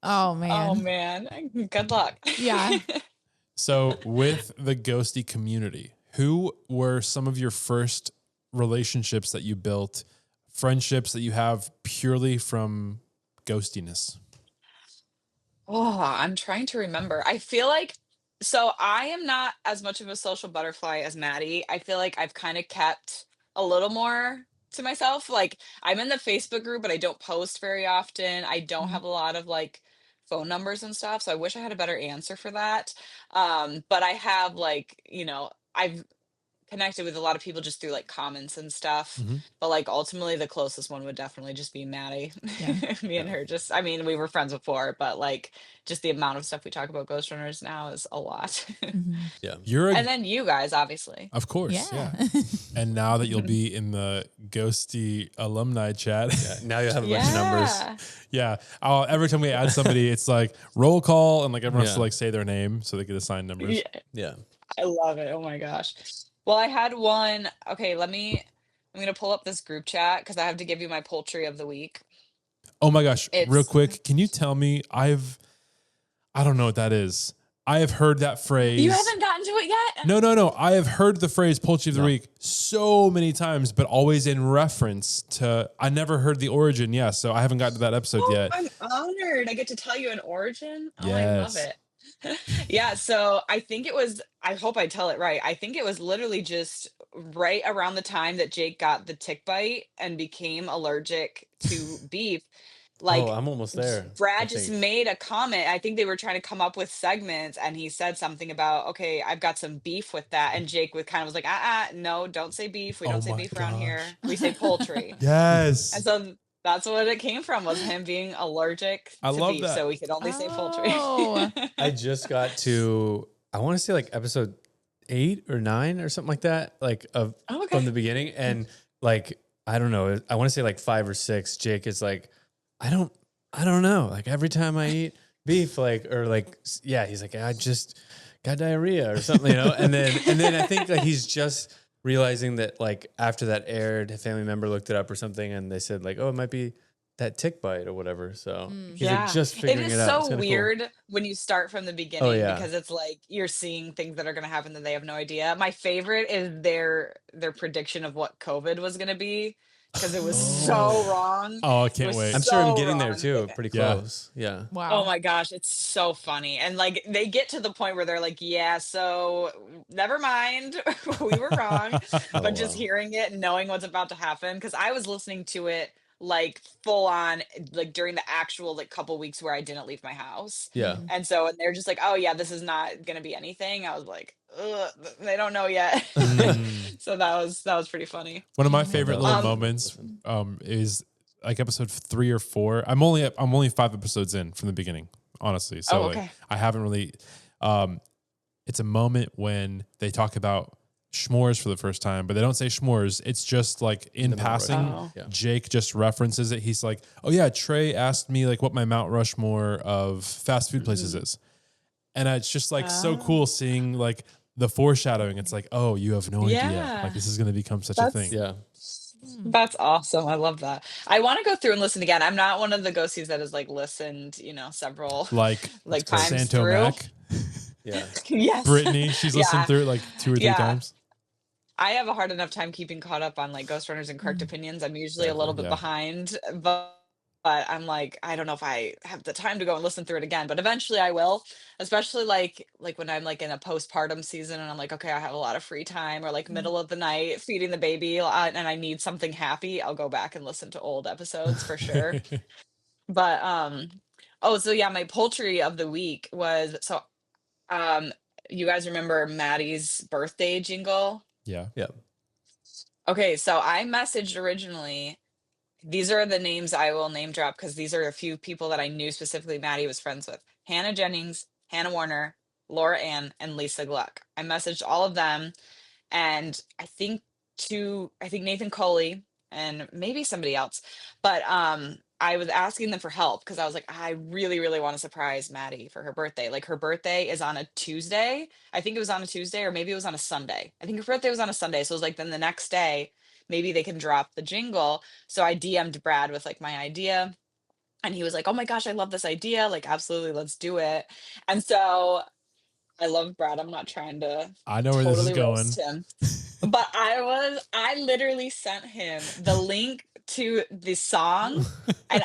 oh man, Oh man, good luck. Yeah. So with the Ghostie community, who were some of your first relationships that you built, friendships that you have purely from ghostiness? Oh, I'm trying to remember. I feel like so I am not as much of a social butterfly as Maddie. I feel like I've kind of kept a little more to myself. Like I'm in the Facebook group, but I don't post very often. I don't have a lot of like phone numbers and stuff. So I wish I had a better answer for that. But I have like, I've connected with a lot of people just through like comments and stuff. Mhm. But like ultimately the closest one would definitely just be Maddie. Me and her just I mean, we were friends before, but like just the amount of stuff we talk about Ghost Runners now is a lot. You're And then you guys, obviously. of course, yeah. yeah. And now that you'll be in the Ghostie alumni chat, Now you have a bunch of numbers. yeah. Every time we add somebody, it's like roll call, and like everyone has to Yeah. like say their name so they get assigned numbers. Yeah, Yeah. I love it. Oh my gosh. Well, I had one. Okay, I'm going to pull up this group chat because I have to give you my poultry of the week. Oh my gosh! Real It's- quick, can you tell me? I don't know what that is. I have heard that phrase. You haven't gotten to it yet? No. I have heard the phrase "poultry of the week" so many times, but always in reference to. I never heard the origin. Yeah, so I haven't gotten to that episode yet. I'm honored. I get to tell you an origin. Oh, I love Yes. it. Yeah, so I think it was, I hope I tell it right. I think it was literally just right around the time that Jake got the tick bite and became allergic to beef. Like Oh, I'm almost there. I Brad just think. made a comment. I think they were trying to come up with segments and he said something about, okay, I've got some beef with that. And Jake was like, no, don't say beef. We Oh don't say my beef around here. gosh. We say poultry. Yes. And so that's what it came from, was him being allergic I to love beef. that. So we could only say poultry. Oh. I just got to, I want to say like episode 8 or 9 or something like that, like Okay. from the beginning. And like I don't know. I want to say like 5 or 6. Jake is like, I don't know. Like every time I eat beef, like, or like, yeah, he's like, I just got diarrhea or something, you know? And then I think that he's just realizing that like after that aired, a family member looked it up or something and they said like, oh, it might be that tick bite or whatever. So he's like just figuring It it is out. It's so kinda weird when you start from the beginning yeah. because it's like you're seeing things that are going to happen that they have no idea. My favorite is their prediction of what COVID was going to be because it was so wrong. Oh, I It can't was wait. I'm sure I'm so getting there wrong. too. Pretty Yeah. close. Yeah. Wow. Oh my gosh, it's so funny. And like they get to the point where they're like, yeah, so never mind. We were wrong. But just wow. hearing it and knowing what's about to happen. Cause I was listening to it like full on, like during the actual like couple weeks where I didn't leave my house. Yeah. And so and they're just like, oh yeah, this is not gonna be anything. I was like, ugh, they don't know yet. So that was pretty funny. One of my favorite little Um, moments is like episode 3 or 4. I'm only 5 episodes in from the beginning, honestly. So Oh, okay. like I haven't really. It's a moment when they talk about s'mores for the first time, but they don't say s'mores. It's just like in The Mount passing. Rushmore. Yeah. Jake just references it. He's like, "Oh yeah, Trey asked me like what my Mount Rushmore of fast food places is," and it's just like so cool seeing like the foreshadowing. It's like, oh, you have no idea. Yeah. Like this is going to become such a thing. Yeah. That's awesome. I love that. I want to go through and listen again. I'm not one of the ghosties that has like listened, several Like like times Santo through. Mac, Yeah. Yes. Brittany, she's listened Yeah. through it like 2 or 3 Yeah. times. I have a hard enough time keeping caught up on like Ghost Runners and Correct Opinions. I'm usually a little bit Yeah. behind, but I'm like, I don't know if I have the time to go and listen through it again, but eventually I will, especially like when I'm like in a postpartum season and I'm like, okay, I have a lot of free time or like middle of the night feeding the baby and I need something happy, I'll go back and listen to old episodes for sure. But oh, so yeah, my poultry of the week was you guys remember Maddie's birthday jingle? Yeah. Yeah. Okay, so I messaged originally. These are the names I will name drop because these are a few people that I knew specifically Maddie was friends with. Hannah Jennings, Hannah Warner, Laura Ann, and Lisa Gluck. I messaged all of them and I think Nathan Coley and maybe somebody else. But I was asking them for help because I was like, I really, really want to surprise Maddie for her birthday. Like her birthday is on a Tuesday. I think it was on a Tuesday or maybe it was on a Sunday. I think her birthday was on a Sunday. So it was like then the next day, maybe they can drop the jingle. So I DM'd Brad with like my idea. And he was like, oh my gosh, I love this idea. Like, absolutely, let's do it. And so I love Brad. I'm not trying to I know where this is totally going. roast him. But I literally sent him the link to the song and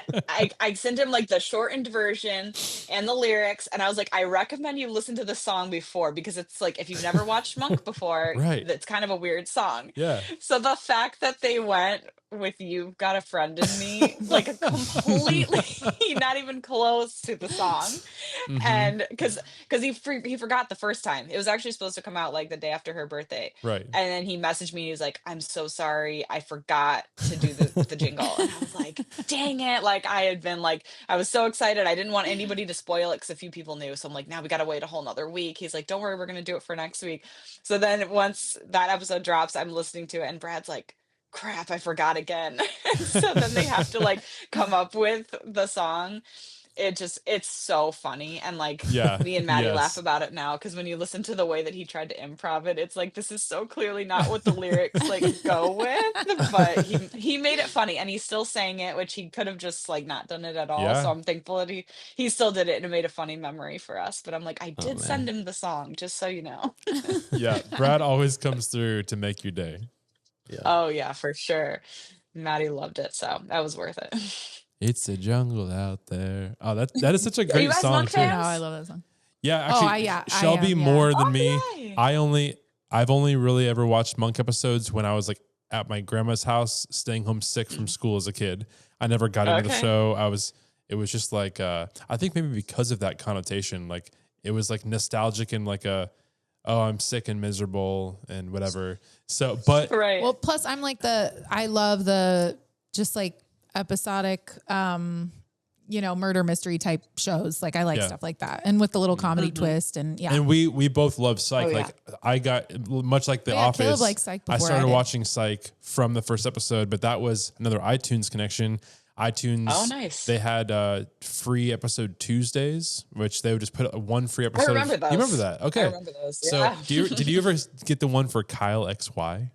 I sent him like the shortened version and the lyrics and I was like, I recommend you listen to the song before because it's like if you've never watched Monk before, Right. it's kind of a weird song. Yeah. So the fact that they went with You've Got a Friend in Me, like completely not even close to the song. And because he forgot the first time. It was actually supposed to come out like the day after her birthday. Right. And then he messaged me. He was like, I'm so sorry. I forgot to do the jingle. And I was like, dang it. Like I had been like, I was so excited. I didn't want anybody to spoil it because a few people knew. So I'm like, now we got to wait a whole nother week. He's like, don't worry. We're going to do it for next week. So then once that episode drops, I'm listening to it and Brad's like, crap, I forgot again. So then they have to like come up with the song. It's so funny. And like Yeah. me and Maddie Yes. laugh about it now because when you listen to the way that he tried to improv it, it's like this is so clearly not what the lyrics like go with. But he made it funny and he still sang it, which he could have just like not done it at all. Yeah. So I'm thankful that he still did it and it made a funny memory for us. But I'm like, I did man. send him the song, just so you know. Yeah. Brad always comes through to make your day. Oh yeah, for sure. Maddie loved it, so that was worth it. It's a jungle out there. Oh, that is such a you great guys song Monk too. fans? No, I love that song. Yeah, actually, I Shelby am, yeah. more than Oh, me. yay. I've only really ever watched Monk episodes when I was like at my grandma's house, staying home sick from school as a kid. I never got into the Okay. show. It was just like I think maybe because of that connotation, like it was like nostalgic and like oh, I'm sick and miserable and whatever. So, but Right. Well, plus I'm like I love the just like episodic murder mystery type shows. Like I like Yeah. stuff like that. And with the little comedy twist and And we both love Psych. Oh, yeah. Like I got much like The Yeah, Office. Caleb liked Psych I before started I did. watching Psych from the first episode, but that was another iTunes connection. iTunes. Oh, nice. They had free episode Tuesdays, which they would just put one free episode. remember You those. remember that? Okay. I remember those. So Yeah. did you ever get the one for Kyle XY?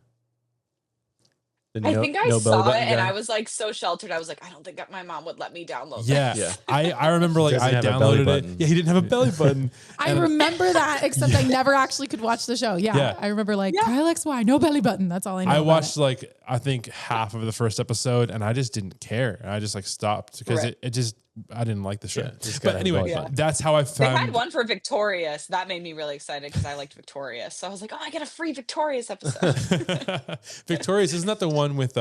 The I think I belly saw it button and guy? I was like so sheltered. I was like, I don't think that my mom would let me download Yeah. Yeah. I remember like Doesn't I have a belly downloaded it. button. Yeah, he didn't have a belly button. I And- remember that, except I never actually could watch the show. Yeah. Yeah. I remember like Kyle XY, no belly button. That's all I know. I about watched it. like I think half of the first episode and I just didn't care. And I just like stopped because Right. it just I didn't like the show. Yeah, just But gotta have anyway, belly button. that's how I They had found one for Victorious. That made me really excited because I liked Victorious. So I was like, oh, I get a free Victorious episode. Victorious. Isn't that the one with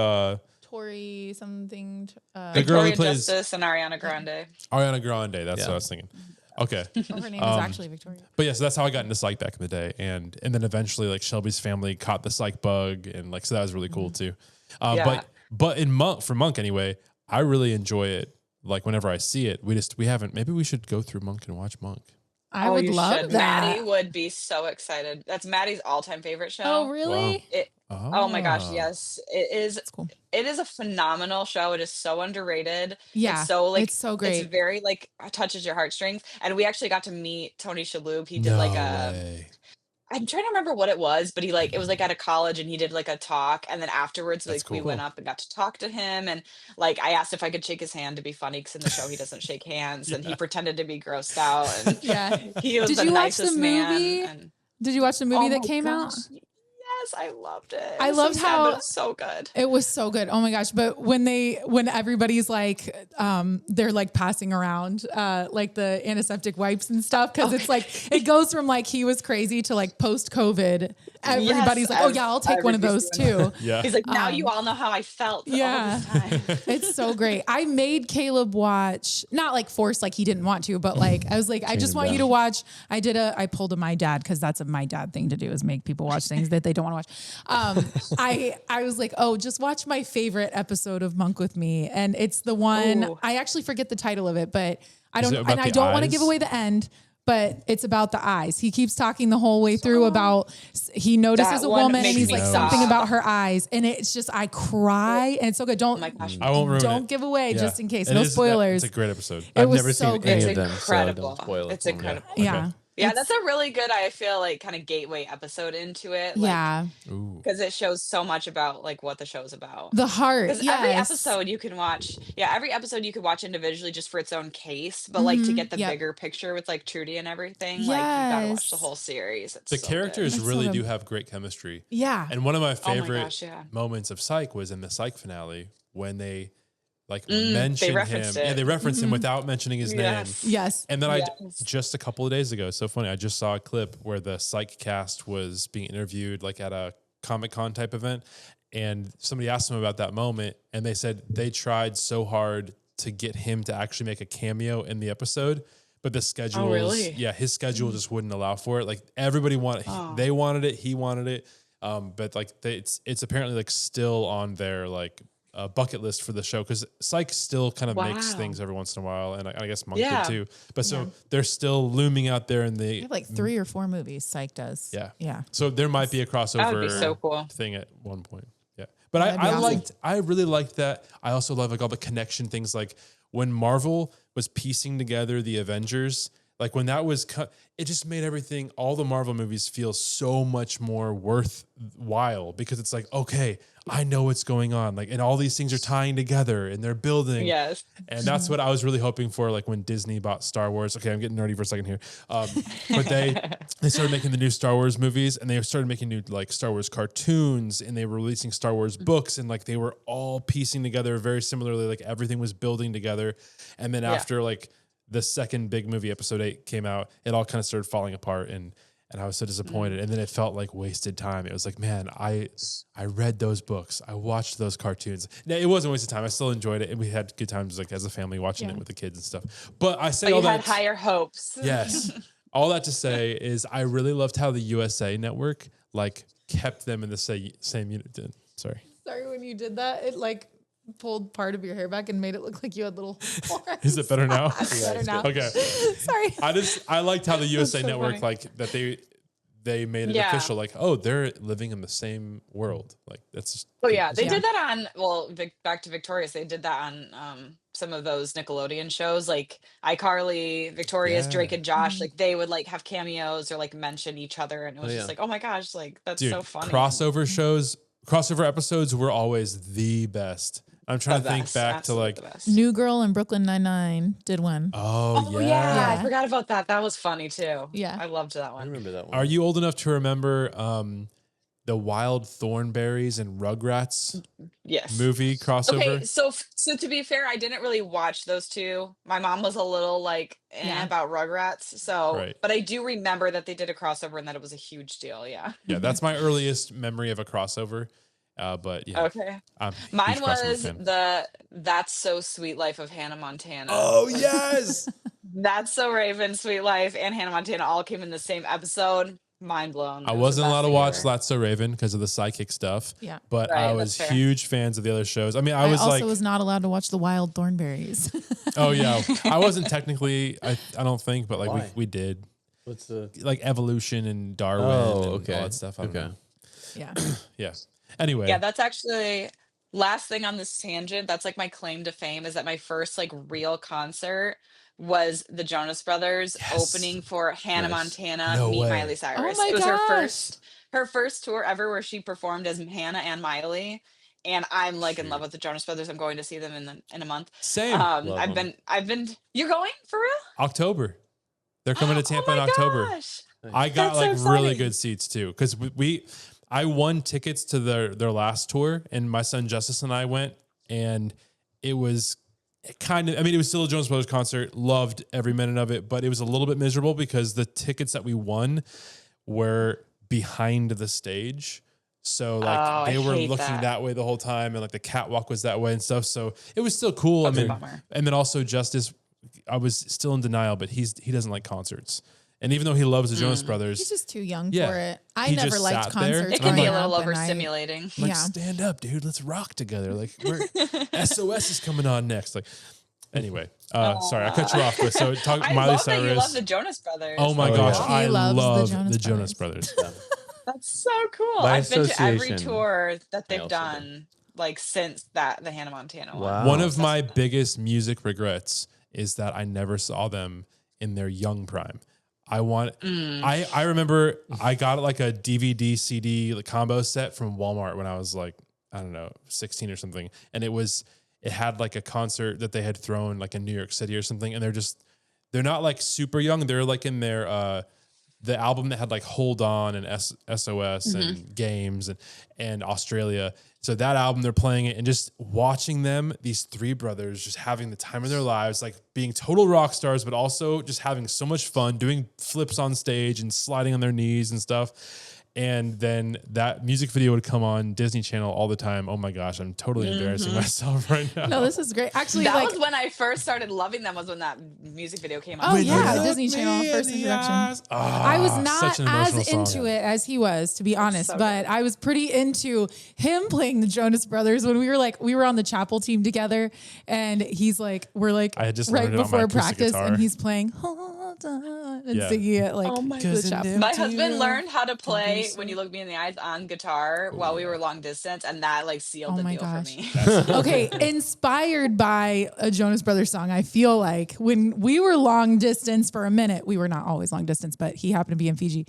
Tori something. the girl who Victoria plays Justice and Ariana Grande. Ariana Grande? That's Yeah. what I was thinking. Okay. Oh, her name is actually Victoria. But yeah, so that's how I got into Psych back in the day. And then eventually like Shelby's family caught the Psych bug and like so that was really cool too. Yeah. But in Monk anyway, I really enjoy it. Like whenever I see it, we haven't. Maybe we should go through Monk and watch Monk. I would you love should. that. Maddie would be so excited. That's Maddie's all-time favorite show. Oh, really? Oh my gosh, Ah. yes. It is. That's cool. It is a phenomenal show. It is so underrated. Yeah. It's so like it's so great. It's very like touches your heartstrings. And we actually got to meet Tony Shalhoub. He did No like way. I'm trying to remember what it was, but it was like at a college and he did like a talk. And then afterwards, That's like we cool. went up and got to talk to him. And like I asked if I could shake his hand to be funny because in the show he doesn't shake hands and he pretended to be grossed out. And Yeah. he was Did the you watch the nicest movie? man. And, Did you watch the movie oh that my came out? gosh, Yes, I loved it. I It was so loved sad, how- but it's so good. It was so good. Oh my gosh. But when everybody's like, they're like passing around, like the antiseptic wipes and stuff. Cause it's like, it goes from like, he was crazy to like post COVID. Everybody's like, oh yeah, I'll take one of those everybody's too. Yeah. He's like, now you all know how I felt. Yeah. All this time. It's so great. I made Caleb watch, not like forced, like he didn't want to, but like, I was like, I just him want you down. to watch. I pulled a my dad cause that's a my dad thing to do is make people watch things that they don't want to watch. I was like, oh, just watch my favorite episode of Monk with me. And it's the one, Ooh. I actually forget the title of it, but I Is don't, it about and I the don't want to eyes? give away the end. But it's about the eyes. He keeps talking the whole way through about he notices That a one woman and makes he's me like sob. something about her eyes, and it's just I cry and it's so good. Oh Don't my gosh. I won't ruin don't it. give away Yeah. just in case. It No is- spoilers. It's a great episode. It I've was never so seen good. any It's of them, so incredible. don't spoil it. It's for me. incredible. Yeah. Yeah, It's- that's a really good, I feel like, kind of gateway episode into it. yeah. Ooh. Because it shows so much about like what the show's about. The heart. Because Yes. every episode you can watch, every episode you could watch individually just for its own case, but like to get the Yep. bigger picture with like Trudy and everything, like you gotta watch the Yes. whole series. It's The so characters good. That's really so do good. have great chemistry. Yeah. And one of my Oh my favorite gosh, yeah. moments of Psych was in the Psych finale when they like they mentioned him. referenced Yeah, it. they referenced him without mentioning his Yes. name. Yes. And then Yes. just a couple of days ago, so funny, I just saw a clip where the Psych cast was being interviewed like at a Comic-Con type event. And somebody asked them about that moment. And they said they tried so hard to get him to actually make a cameo in the episode. But the schedule, really? his schedule just wouldn't allow for it. Like everybody wanted, they wanted it, he wanted it. But like it's apparently like still on their like bucket list for the show because Psych still kind of makes Wow. things every once in a while, and I guess Monk Yeah. did too. But so they're still looming out there in We the have like 3 or 4 movies Psych does. Yeah. Yeah. so there might be a crossover That would be so cool. thing at one point. Yeah, but That'd be awesome. I really liked that. I also love like all the connection things, like when Marvel was piecing together the Avengers. Like when that was cut, it just made everything, all the Marvel movies feel so much more worthwhile because it's like, okay, I know what's going on. Like, and all these things are tying together and they're building. Yes. And that's what I was really hoping for. Like when Disney bought Star Wars. Okay, I'm getting nerdy for a second here. But they started making the new Star Wars movies and they started making new like Star Wars cartoons and they were releasing Star Wars books and like they were all piecing together very similarly. Like everything was building together. And then after like the second big movie, Episode 8 came out, it all kind of started falling apart and I was so disappointed. And then it felt like wasted time. It was like, man, I read those books. I watched those cartoons. Now, it wasn't a waste of time. I still enjoyed it. And we had good times like as a family watching it with the kids and stuff. But I say But all you had that. higher hopes. Yes. All that to say is I really loved how the USA Network like kept them in the same unit. Sorry. Sorry when you did that. It like pulled part of your hair back and made it look like you had little horns. Is it better now? It's better now. Okay. Sorry. I liked how the USA so Network funny. like that they made it Yeah. official. Like, oh, they're living in the same world. Like that's just. Oh yeah, they Yeah. did that on back to Victorious. They did that on some of those Nickelodeon shows like iCarly, Victorious, Yeah. Drake and Josh. Like they would like have cameos or like mention each other, and it was Oh, just yeah. like, oh my gosh, like that's Dude, so funny. crossover episodes were always the best. I'm trying The to think best, back to absolutely like, the best. New Girl and Brooklyn Nine-Nine did one. oh, Oh yeah. yeah, I Yeah. forgot about that. That was funny too. Yeah. I loved that I one. remember that one. Are you old enough to remember the Wild Thornberries and Rugrats Yes. movie crossover? Okay, so to be fair, I didn't really watch those two. My mom was a little like Yeah. about Rugrats, so Right. but I do remember that they did a crossover and that it was a huge deal. Yeah. Yeah, that's my earliest memory of a crossover. But yeah, Okay. I'm a huge Mine crossover was fan. the That's So Sweet Life of Hannah Montana. Oh yes, That's So Raven, Sweet Life, and Hannah Montana all came in the same episode. Mind blown. I It was the wasn't allowed best to thing watch ever. That's So Raven because of the psychic stuff. Yeah. But Right, I that's was fair. huge fans of the other shows. I mean, I I was also like, was not allowed to watch the Wild Thornberries. oh yeah, I wasn't technically. I don't think, but like Why? we did What's the? like evolution and Darwin Oh, and okay. all that stuff. I don't Okay. know. Yeah. Yeah. Anyway, Yeah, that's actually last thing on this tangent. That's like my claim to fame is that my first like real concert was the Jonas Brothers Yes. opening for Hannah Nice. Montana No Meet way. Miley Cyrus. my It was gosh. her first tour ever where she performed as Hannah and Miley. And I'm like in love with the Jonas Brothers. I'm going to see them in a month. same Love I've 'em. been. You're going for real? October. They're coming to Tampa in Oh my October. gosh. I got That's so like really exciting. good seats too because I won tickets to their last tour, and my son Justice and I went, and it was kind of, I mean, it was still a Jonas Brothers concert. Loved every minute of it, but it was a little bit miserable because the tickets that we won were behind the stage. So like Oh, they I were hate looking that. that way the whole time, and like the catwalk was that way and stuff. So it was still cool. That's I a mean, bummer. and then also Justice, I was still in denial, but he doesn't like concerts. And even though he loves the Jonas Brothers, He's just too young Yeah. for it. I He never just liked sat there. concerts. It can be growing a little up, and I- overstimulating. like, Yeah. stand up, dude. Let's rock together. Like, SOS is coming on next. Like, anyway, sorry, I cut you off. But so talk I Miley love that you love Cyrus. the Jonas Brothers. Oh my Oh, gosh, yeah. I He loves love the the Jonas Jonas Brothers. That's so cool. By I've been to every association, tour that they've also done, like since the Hannah Montana one. Wow. One of my biggest music regrets is that I never saw them in their young prime. I remember I got like a DVD CD like combo set from Walmart when I was like, I don't know, 16 or something. And it had like a concert that they had thrown like in New York City or something. And they're not like super young. They're like in their, the album that had like Hold On and SOS and Games and Australia. So that album, they're playing it and just watching them, these three brothers just having the time of their lives, like being total rock stars, but also just having so much fun, doing flips on stage and sliding on their knees and stuff. And then that music video would come on Disney Channel all the time. Oh my gosh, I'm totally embarrassing myself right now. No, this is great. Actually, That like, was when I first started loving them. Was when that music video came out. oh When you yeah, look Disney me Channel in first the introduction. eyes. I was Ah, not such an as emotional into song. it as he was, to be honest, so but I was pretty into him playing the Jonas Brothers when we were on the chapel team together, and he's like, we're like I had just right learned it on my before acoustic practice, guitar. and he's playing Hold On and Yeah. singing it like Oh my to the chapel. My husband learned how to play When You Look Me in the Eyes on guitar while we were long distance, and that like sealed Oh the my deal gosh. for me. Okay, inspired by a Jonas Brothers song, I feel like when we were long distance for a minute, we were not always long distance, but he happened to be in Fiji,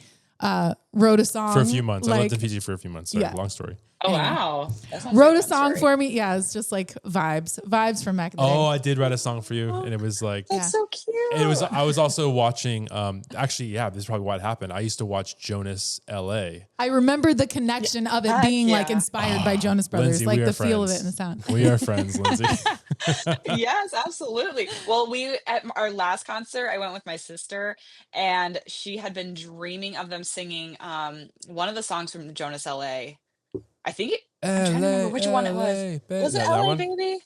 wrote a song For a few months. I like, lived in Fiji for a few months. Sorry, Yeah. long story. Oh wow! That sounds wrote like a fun song story. for me. Yeah, it's just like vibes from back in the day. Oh, I did write a song for you. And it was like, That's so cute. I was also watching, actually, yeah, this is probably what happened. I used to watch Jonas LA. I remember the connection of it heck being like yeah. inspired by Jonas Brothers, Lindsay, like we the are feel of it friends. and the sound. We are friends, Lindsay. Yes, absolutely. Well, we at our last concert, I went with my sister, and she had been dreaming of them singing one of the songs from Jonas LA. I think I'm trying to remember which one it was. Was it that LA one? Baby?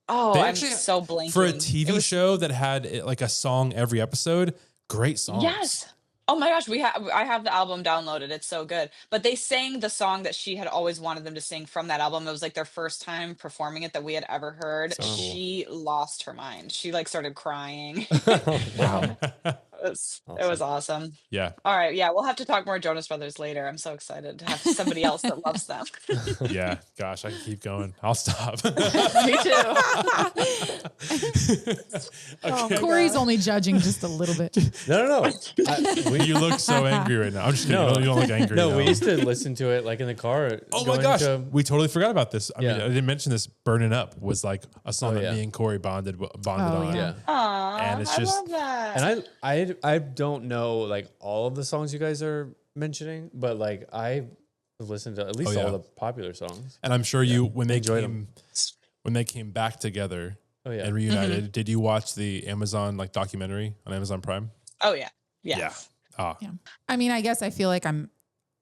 Oh, They I'm actually- so blanking. For a It TV was- show that had like a song every episode, great songs. Yes. Oh my gosh, I have the album downloaded. It's so good. But they sang the song that she had always wanted them to sing from that album. It was like their first time performing it that we had ever heard. So cool. She lost her mind. She like started crying. Wow. It was awesome. Yeah. All right, yeah, we'll have to talk more Jonas Brothers later. I'm so excited to have somebody else that loves them. Yeah. Gosh, I can keep going. I'll stop. Me too. Okay. Corey's only judging just a little bit. No. You look so angry right now. I'm just kidding. No. You don't look angry. No, though. we used to listen to it like in the car. Oh my going gosh, to- we totally forgot about this. I mean, Yeah. I didn't mention this. "Burning Up" was like a song Oh, that yeah. me and Cory bonded Oh, on. yeah. Aw, And it's I just- love that. And I don't know like all of the songs you guys are mentioning, but like I listened to at least Oh, yeah. all the popular songs. And I'm sure you when they Enjoyed came back together Oh yeah. and reunited. Did you watch the Amazon like documentary on Amazon Prime? Oh yeah. Yeah. Ah, Yeah. I mean, I guess I feel like I'm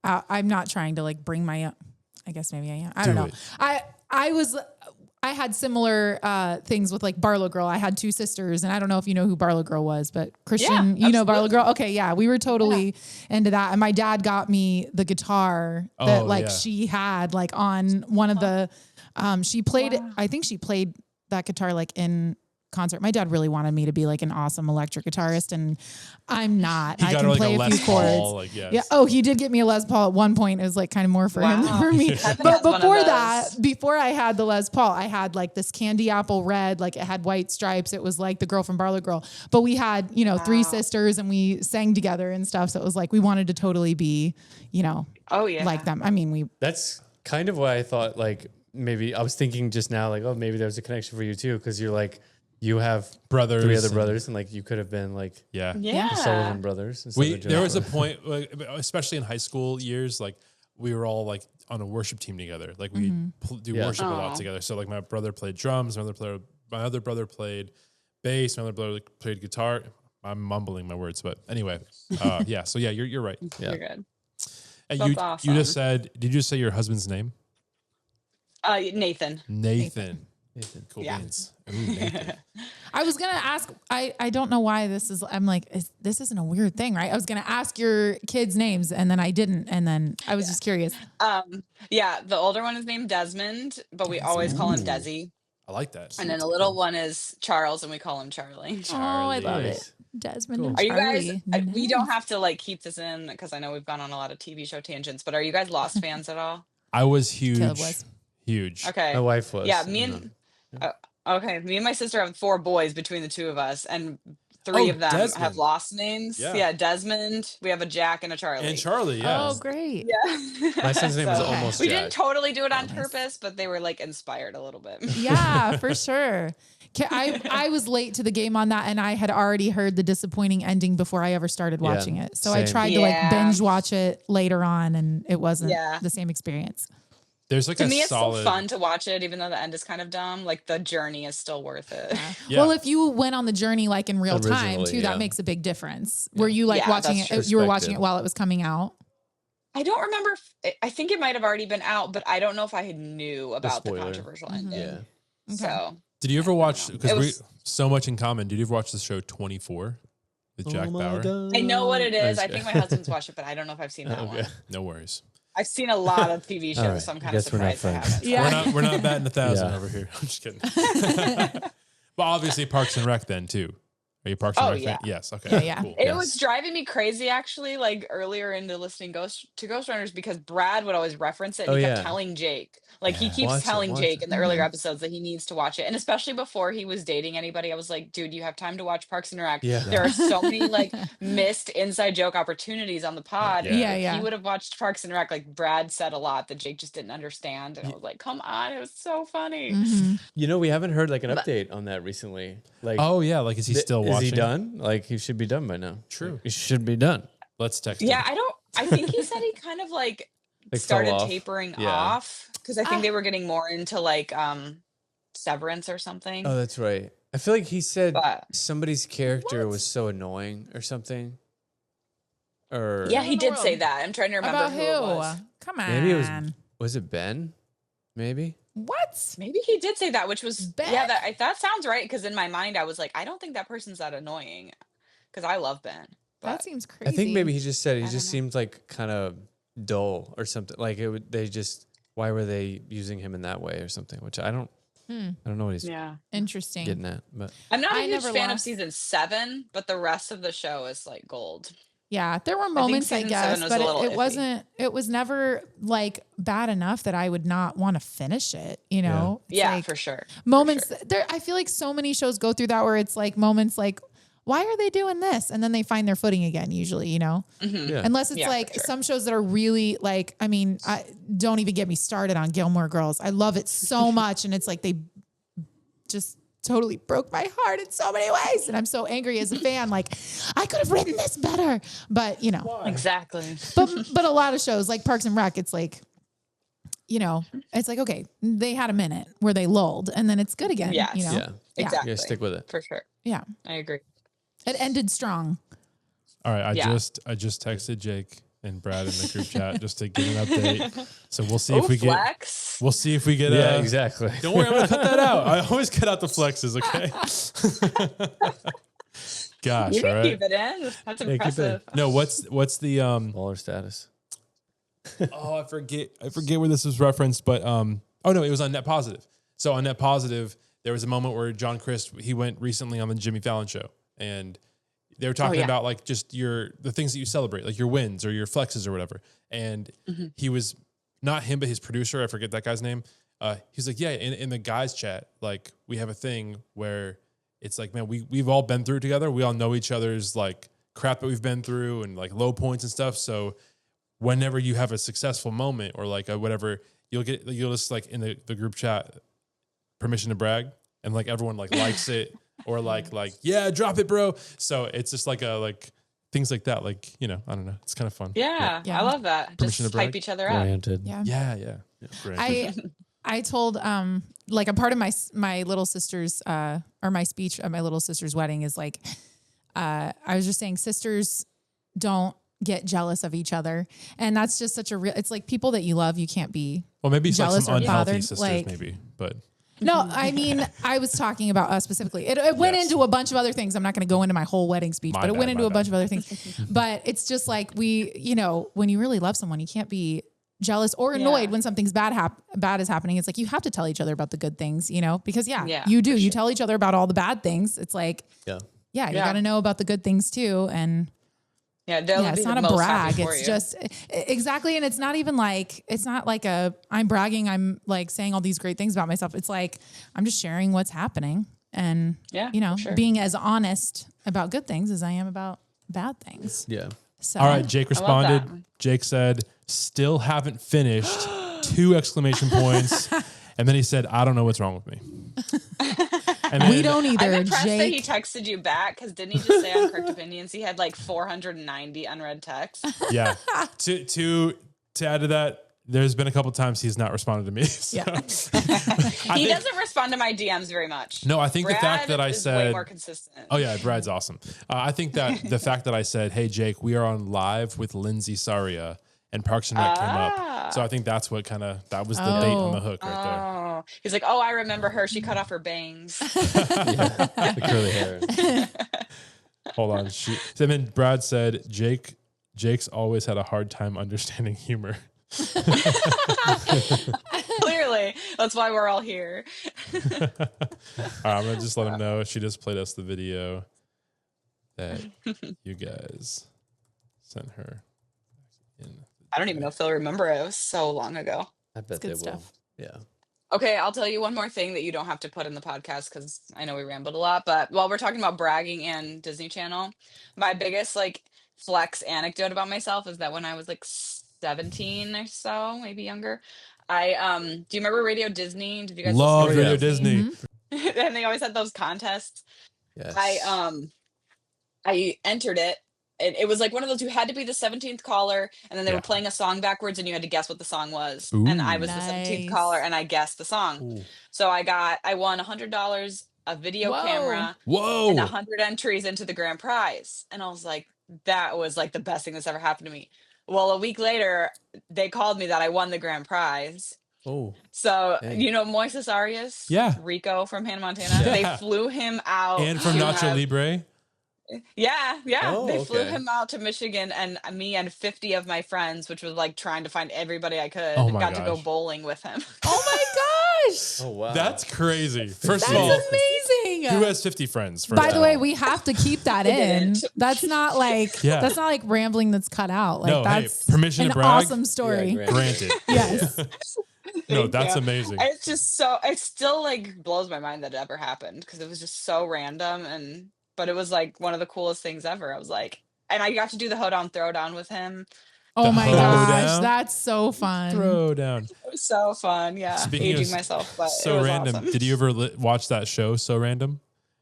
not trying to like bring my, I guess maybe I am. I don't Do know. it. I had similar things with like Barlow Girl. I had two sisters, and I don't know if you know who Barlow Girl was, but Christian, Yeah, you know Barlow absolutely. Girl? Okay, yeah, we were totally into that. And my dad got me the guitar that Oh, like yeah. she had like on one of the, she played, Wow. I think she played that guitar like in concert. My dad really wanted me to be like an awesome electric guitarist, and I'm not. he I got can her like play a a Les few Paul. chords. Like yes. Yeah. Oh, he did get me a Les Paul at one point. It was like kind of more for him than Wow. for me. Kevin But has one of before those. that, before I had the Les Paul, I had like this candy apple red, like it had white stripes. It was like the girl from Barlow Girl. But we had, you know, three Wow. sisters and we sang together and stuff. So it was like we wanted to totally be, you know, Oh yeah. like them. I mean, we That's kind of why I thought like maybe I was thinking just now like, oh, maybe there's a connection for you too, because you're like you have Brothers. 3 other and- brothers, and like you could have been like Yeah. Yeah. the Sullivan brothers. instead of There was a Jonas. point, like, especially in high school years, like we were all like on a worship team together. Like we do Yeah. worship a lot Aw. together. So like my brother played drums, my other brother played bass, my other brother played guitar. I'm mumbling my words, but anyway, yeah. So yeah, you're right. Yeah. You're good. And That's you awesome. just said, did you just say your husband's name? Nathan. Nathan. Cool Yeah. beans. Ooh, Nathan. I was gonna ask. I don't know why this is. I'm like, this isn't a weird thing, right? I was gonna ask your kids' names, and then I didn't, and then I was just curious. Yeah, the older one is named Desmond, but we always call him Desi. I like that. And then the little one is Charles, and we call him Charlie. Oh, I love Nice. it, Desmond. Cool. And Are you guys? Charlie. We don't have to like keep this in because I know we've gone on a lot of TV show tangents. But are you guys Lost fans at all? I was huge. Caleb was. Huge. Okay. My wife was. Yeah, me and okay, me and my sister have 4 boys between the 2 of us, and 3 of them Desmond. have lost names. Yeah. Yeah, Desmond. We have a Jack and a Charlie. And Charlie, yeah. Oh, great. Yeah. My son's name was So, almost we Jack. didn't totally do it on purpose, but they were like inspired a little bit. Yeah, for sure. I was late to the game on that, and I had already heard the disappointing ending before I ever started Yeah, watching it. So I same. tried to like Yeah. binge watch it later on, and it wasn't Yeah. the same experience. There's like To a me, it's solid. still fun to watch it, even though the end is kind of dumb. Like the journey is still worth it. Yeah. Well, if you went on the journey like in real time Originally, too, yeah. that makes a big difference. Were you like Yeah, watching that's it? true. You were watching it Perspective. while it was coming out. I don't remember. I think it might have already been out, but I don't know if I had knew about the spoiler. controversial Mhm. ending. Yeah. So Did you ever watch? know. Because It we was- so much in common. Did you ever watch the show 24 with Jack Bauer? I know what it is. I Okay. think my husband's watched it, but I don't know if I've seen that Okay. one. No worries. I've seen a lot of TV shows, All right, so I'm I kind of guess we're not surprised I friends. haven't. Yeah. We're not batting 1,000 Yeah. over here. I'm just kidding. But obviously Parks and Rec then too. Are you Parks and Oh, Rec? yeah. Fan? Yes. Okay. Yeah, yeah. Cool. It was driving me crazy actually, like earlier into listening Ghost Runners because Brad would always reference it and Oh, he kept yeah. telling Jake. Like he Yeah. keeps Watch it, telling watch Jake it. in the earlier episodes that he needs to watch it. And especially before he was dating anybody, I was like, dude, you have time to watch Parks and Rec. Yeah. There are so many like missed inside joke opportunities on the pod. Yeah. And Yeah, if yeah. He would have watched Parks and Rec. Like Brad said a lot that Jake just didn't understand. And I was like, come on, it was so funny. Mhm. You know, we haven't heard like an But- update on that recently. Like, Oh yeah. Like is he still watching? Is he done? Like, he should be done by now. True. He should be done. Let's text. Yeah, him. I think he said he kind of like Like, fell started off. tapering Yeah. off because I think they were getting more into like Severance or something. Oh, that's right. I feel like he said But somebody's character was so annoying or something. Or yeah, in he the did say world? that. I'm trying to remember About who it was. who? Come on. maybe it was it Ben? Maybe. What? Maybe he did say that, which was yeah, Ben? that sounds right. Because in my mind, I was like, I don't think that person's that annoying, because I love Ben. That seems crazy. I think maybe he just said he don't just know. seemed like kind of dull or something. Like it would, they just, why were they using him in that way or something? Which I don't know what he's Yeah. interesting. getting at. But I'm not a I huge never fan of lost- season 7, but the rest of the show is like gold. Yeah, there were moments, I season guess, 7 was but a little it iffy. wasn't. It was never like bad enough that I would not want to finish it. You know, It's Yeah, like for sure. moments there. I feel like so many shows go through that where it's like moments like, why are they doing this? And then they find their footing again. Usually, you know, yeah, unless it's Yeah, like for sure. some shows that are really like. I mean, I don't even get me started on Gilmore Girls. I love it so much, and it's like they just totally broke my heart in so many ways. And I'm so angry as a fan. Like, I could have written this better. But, you know. Exactly. But a lot of shows like Parks and Rec, it's like, you know, it's like, okay, they had a minute where they lulled and then it's good again. Yes. You know? yeah, Exactly. you gotta stick with it. For sure. Yeah. I agree. It ended strong. All right, I Yeah. just texted Jake and Brad in the group chat just to get an update. So we'll see Oh, if we get. flex. We'll see if we get. Yeah, exactly. Don't worry, I'm gonna cut that out. I always cut out the flexes. Okay. Gosh, You all can right. keep it in. That's keep it in. impressive. No, what's the Baller status. Oh, I forget where this was referenced, but oh no, it was on Net Positive. So on Net Positive, there was a moment where John Crist, he went recently on the Jimmy Fallon show, and they were talking yeah. about like just the things that you celebrate, like your wins or your flexes or whatever. And he was not him, but his producer, I forget that guy's name. He's like, yeah, in the guys chat, like we have a thing where it's like, man, we've all been through it together. We all know each other's like crap that we've been through and like low points and stuff. So whenever you have a successful moment or like a whatever, you'll just like in the group chat, permission to brag, and like everyone like likes it or like yeah, drop it, bro. So it's just like things like that, like, you know, I don't know, it's kind of fun. Yeah, Yeah. I love that. Permission Just to brag. hype each other up. Oriented. Yeah. Yeah. Great. I told like a part of my little sister's or my speech at my little sister's wedding is like I was just saying sisters don't get jealous of each other, and that's just such a real. It's like people that you love, you can't be. Well, maybe it's like jealous some or unhealthy bothered, sisters, like- maybe, but No, I mean I was talking about us specifically. It went Yes. into a bunch of other things. I'm not going to go into my whole wedding speech, My but it bad, went into my a bunch bad. of other things. But it's just like you know, when you really love someone, you can't be jealous or annoyed when something's bad is happening. It's like you have to tell each other about the good things, you know, because Yeah, you do. You tell each other about all the bad things. It's like, Yeah. yeah, you Yeah. got to know about the good things too. And Yeah, they'll yeah, be it's the not a most brag. happy for It's you. just exactly. And it's not even like, it's not like I'm bragging. I'm like saying all these great things about myself. It's like, I'm just sharing what's happening and, Yeah, you know, for sure. being as honest about good things as I am about bad things. Yeah. So, all right, Jake I love responded. that. Jake said, still haven't finished, 2 exclamation points. And then he said, I don't know what's wrong with me. And we then- don't I'm either, impressed that he Jake. texted you back because didn't he just say on Correct Opinions he had like 490 unread texts? Yeah. To add to that, there's been a couple times he's not responded to me. So Yeah. He doesn't respond to my DMs very much. No, I think the fact that I is said- way more consistent. Oh yeah, Brad's awesome. I think that the fact that I said, "Hey Jake, we are on live with Lindsay Sarria," and Parks and Rec came up, so I think that's what that was the bait on the hook right there. Oh, he's like, oh, I remember her. She cut off her bangs. The curly hair. Hold on, and then Brad said, "Jake's always had a hard time understanding humor." Clearly, that's why we're all here. All right, I'm gonna just let him know. She just played us the video that you guys sent her. I don't even know if they'll remember it. It was so long ago. I bet good they will. stuff. Yeah. Okay, I'll tell you one more thing that you don't have to put in the podcast because I know we rambled a lot. But while we're talking about bragging and Disney Channel, my biggest like flex anecdote about myself is that when I was like 17 or so, maybe younger, I do you remember Radio Disney? Did you guys Love listen to Radio Disney? Disney. And they always had those contests. Yes. I entered it. It was like one of those, you had to be the 17th caller, and then they Yeah. were playing a song backwards, and you had to guess what the song was. And I was the 17th Nice. caller, and I guessed the song. Ooh. So I won $100, a video Whoa. camera, Whoa! and 100 entries into the grand prize. And I was like, that was like the best thing that's ever happened to me. Well, a week later, they called me that I won the grand prize. Oh. So, Dang. you know Moises Arias? Yeah. Rico from Hannah Montana? Yeah. They flew him out. And from to Nacho have- Libre. Yeah, yeah. Oh, They flew okay. him out to Michigan, and me and 50 of my friends, which was like trying to find everybody I Oh could, my got to go gosh. bowling with him. Oh my gosh. Oh wow. That's crazy. First of That's all, amazing. who has 50 friends? First By of the way, all? we have to keep that in. didn't. That's not like Yeah. that's not like rambling that's cut out. Like No, hey, that's permission an to brag? awesome story. Yeah, Granted. Yes. No, Thank that's you. amazing. It's just so, it still like blows my mind that it ever happened because it was just so random, but it was like one of the coolest things ever. I was like, and I got to do the hoedown throwdown with him. Oh The my hoedown? gosh, that's so fun. Throw down. It was so fun. Yeah. Speaking Aging of myself, but it so was random. awesome. Did you ever watch that show, So Random,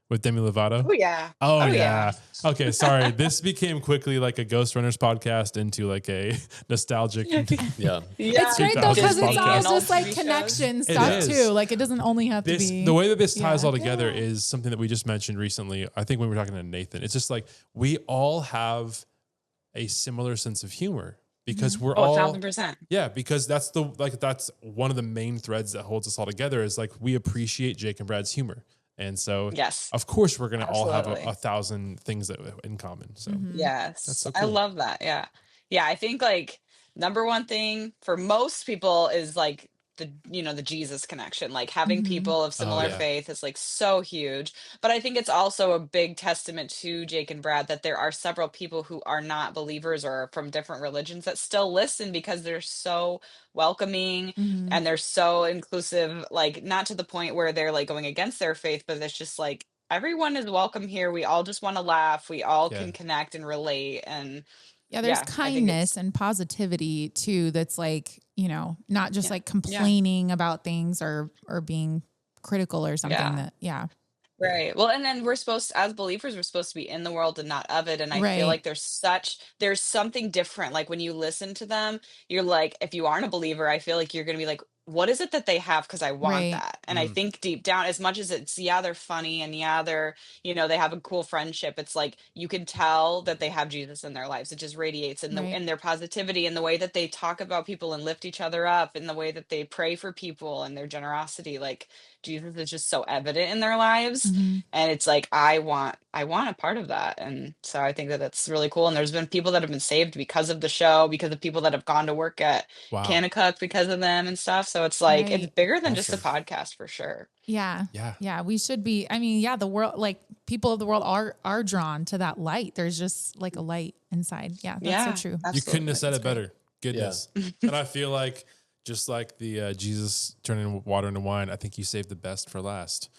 with Demi Lovato? Oh, yeah. Oh, yeah. Okay, sorry. This became quickly like a Ghost Runners podcast into like a nostalgic. Yeah. Yeah. It's great though because it's all podcast. just like TV shows. connection It stuff is. too. Like it doesn't only have to This be the way that this ties Yeah. all together is something that we just mentioned recently. I think when we were talking to Nathan, it's just like we all have a similar sense of humor because we're Oh, all 1,000%. yeah, because that's that's one of the main threads that holds us all together is like we appreciate Jake and Brad's humor. And so Yes. of course we're gonna all have Absolutely. a thousand things that in common. So Yes. That's so I cool. love that. Yeah. Yeah. I think like number one thing for most people is like the Jesus connection, like having people of similar yeah. faith is like so huge. But I think it's also a big testament to Jake and Brad that there are several people who are not believers or are from different religions that still listen because they're so welcoming and they're so inclusive, like not to the point where they're like going against their faith, but it's just like everyone is welcome here. We all just want to laugh. We all Yeah. can connect and relate. And Yeah, there's Yeah, I think kindness and positivity too. That's like, not just like complaining about things or being critical or something Yeah. Right. Well, and then as believers, we're supposed to be in the world and not of it. And I feel Right. like there's something different. Like when you listen to them, you're like, if you aren't a believer, I feel like you're going to be like, what is it that they have? Because I want Right. that. And I think deep down, as much as it's, they're funny and they're, they have a cool friendship. It's like, you can tell that they have Jesus in their lives. It just radiates in Right. in their positivity and the way that they talk about people and lift each other up and the way that they pray for people and their generosity. Like, Jesus is just so evident in their lives. And it's like, I want a part of that. And so I think that that's really cool. And there's been people that have been saved because of the show, because of people that have gone to work at Wow. Kanakuk because of them and stuff. So it's like, it's Right. bigger than just a podcast for sure. Yeah. Yeah. Yeah. We should be. I mean, yeah, the world, like people of the world are drawn to that light. There's just like a light inside. Yeah. That's so true. You couldn't have said Absolutely. it better. Goodness. And I feel like just like the Jesus turning water into wine, I think you saved the best for last.